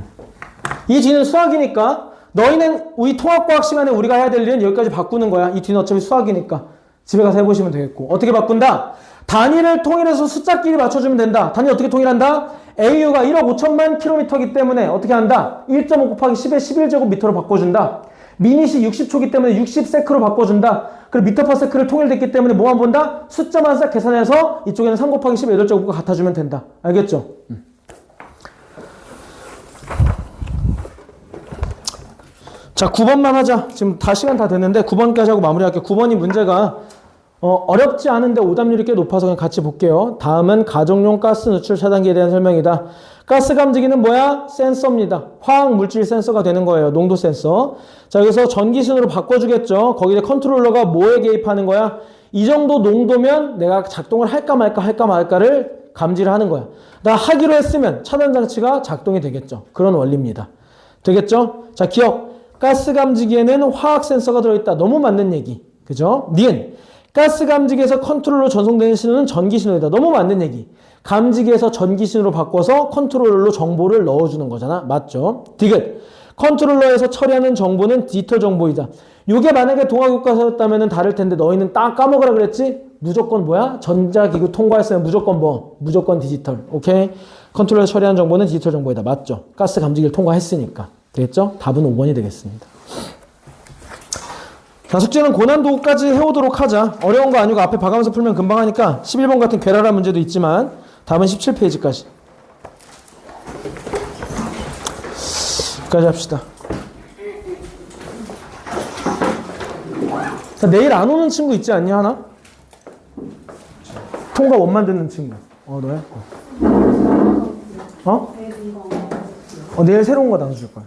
Speaker 1: 이 뒤는 수학이니까 너희는 우리 통합과학 시간에 우리가 해야 될 일은 여기까지 바꾸는 거야. 이 뒤는 어차피 수학이니까 집에 가서 해보시면 되겠고. 어떻게 바꾼다? 단위를 통일해서 숫자끼리 맞춰주면 된다. 단위 어떻게 통일한다? AU가 1억 5천만 킬로미터이기 때문에 어떻게 한다? 1.5 곱하기 10의 11제곱미터로 바꿔준다. 미닛이 60초기 때문에 60세크로 바꿔준다. 그리고 미터/세컨드를 통일됐기 때문에 뭐만 본다? 숫자만 싹 계산해서 이쪽에는 3 곱하기 10의 8제곱과 같아주면 된다. 알겠죠? 자, 9번만 하자. 지금 다 시간 다 됐는데 9번까지 하고 마무리할게요. 9번이 문제가 어렵지 않은데 오답률이 꽤 높아서 그냥 같이 볼게요. 다음은 가정용 가스 누출 차단기에 대한 설명이다. 가스 감지기는 뭐야? 센서입니다. 화학 물질 센서가 되는 거예요. 농도 센서. 자, 여기서 전기신호로 바꿔주겠죠. 거기에 컨트롤러가 뭐에 개입하는 거야? 이 정도 농도면 내가 작동을 할까 말까를 감지를 하는 거야. 나 하기로 했으면 차단 장치가 작동이 되겠죠. 그런 원리입니다. 되겠죠? 자, 기억. 가스 감지기에는 화학 센서가 들어있다. 너무 맞는 얘기. 그죠? 니은. 가스 감지기에서 컨트롤러 전송되는 신호는 전기 신호이다. 너무 맞는 얘기. 감지기에서 전기 신호로 바꿔서 컨트롤러로 정보를 넣어주는 거잖아. 맞죠? 디귿. 컨트롤러에서 처리하는 정보는 디지털 정보이다. 요게 만약에 동아교과서였다면 다를 텐데 너희는 딱 까먹으라 그랬지? 무조건 뭐야? 전자기구 통과했으면 무조건 뭐? 무조건 디지털. 오케이? 컨트롤러에서 처리하는 정보는 디지털 정보이다. 맞죠? 가스 감지기를 통과했으니까. 되겠죠? 답은 5번이 되겠습니다. 자, 숙제는 고난도까지 해오도록 하자. 어려운 거 아니고 앞에 봐가면서 풀면 금방 하니까 11번 같은 괴랄한 문제도 있지만 답은 17페이지까지. 여기까지 합시다. 자, 내일 안 오는 친구 있지 않냐, 하나? 통과 못 만드는 친구. 너야? 어? 내일 새로운 거 나눠줄 거야.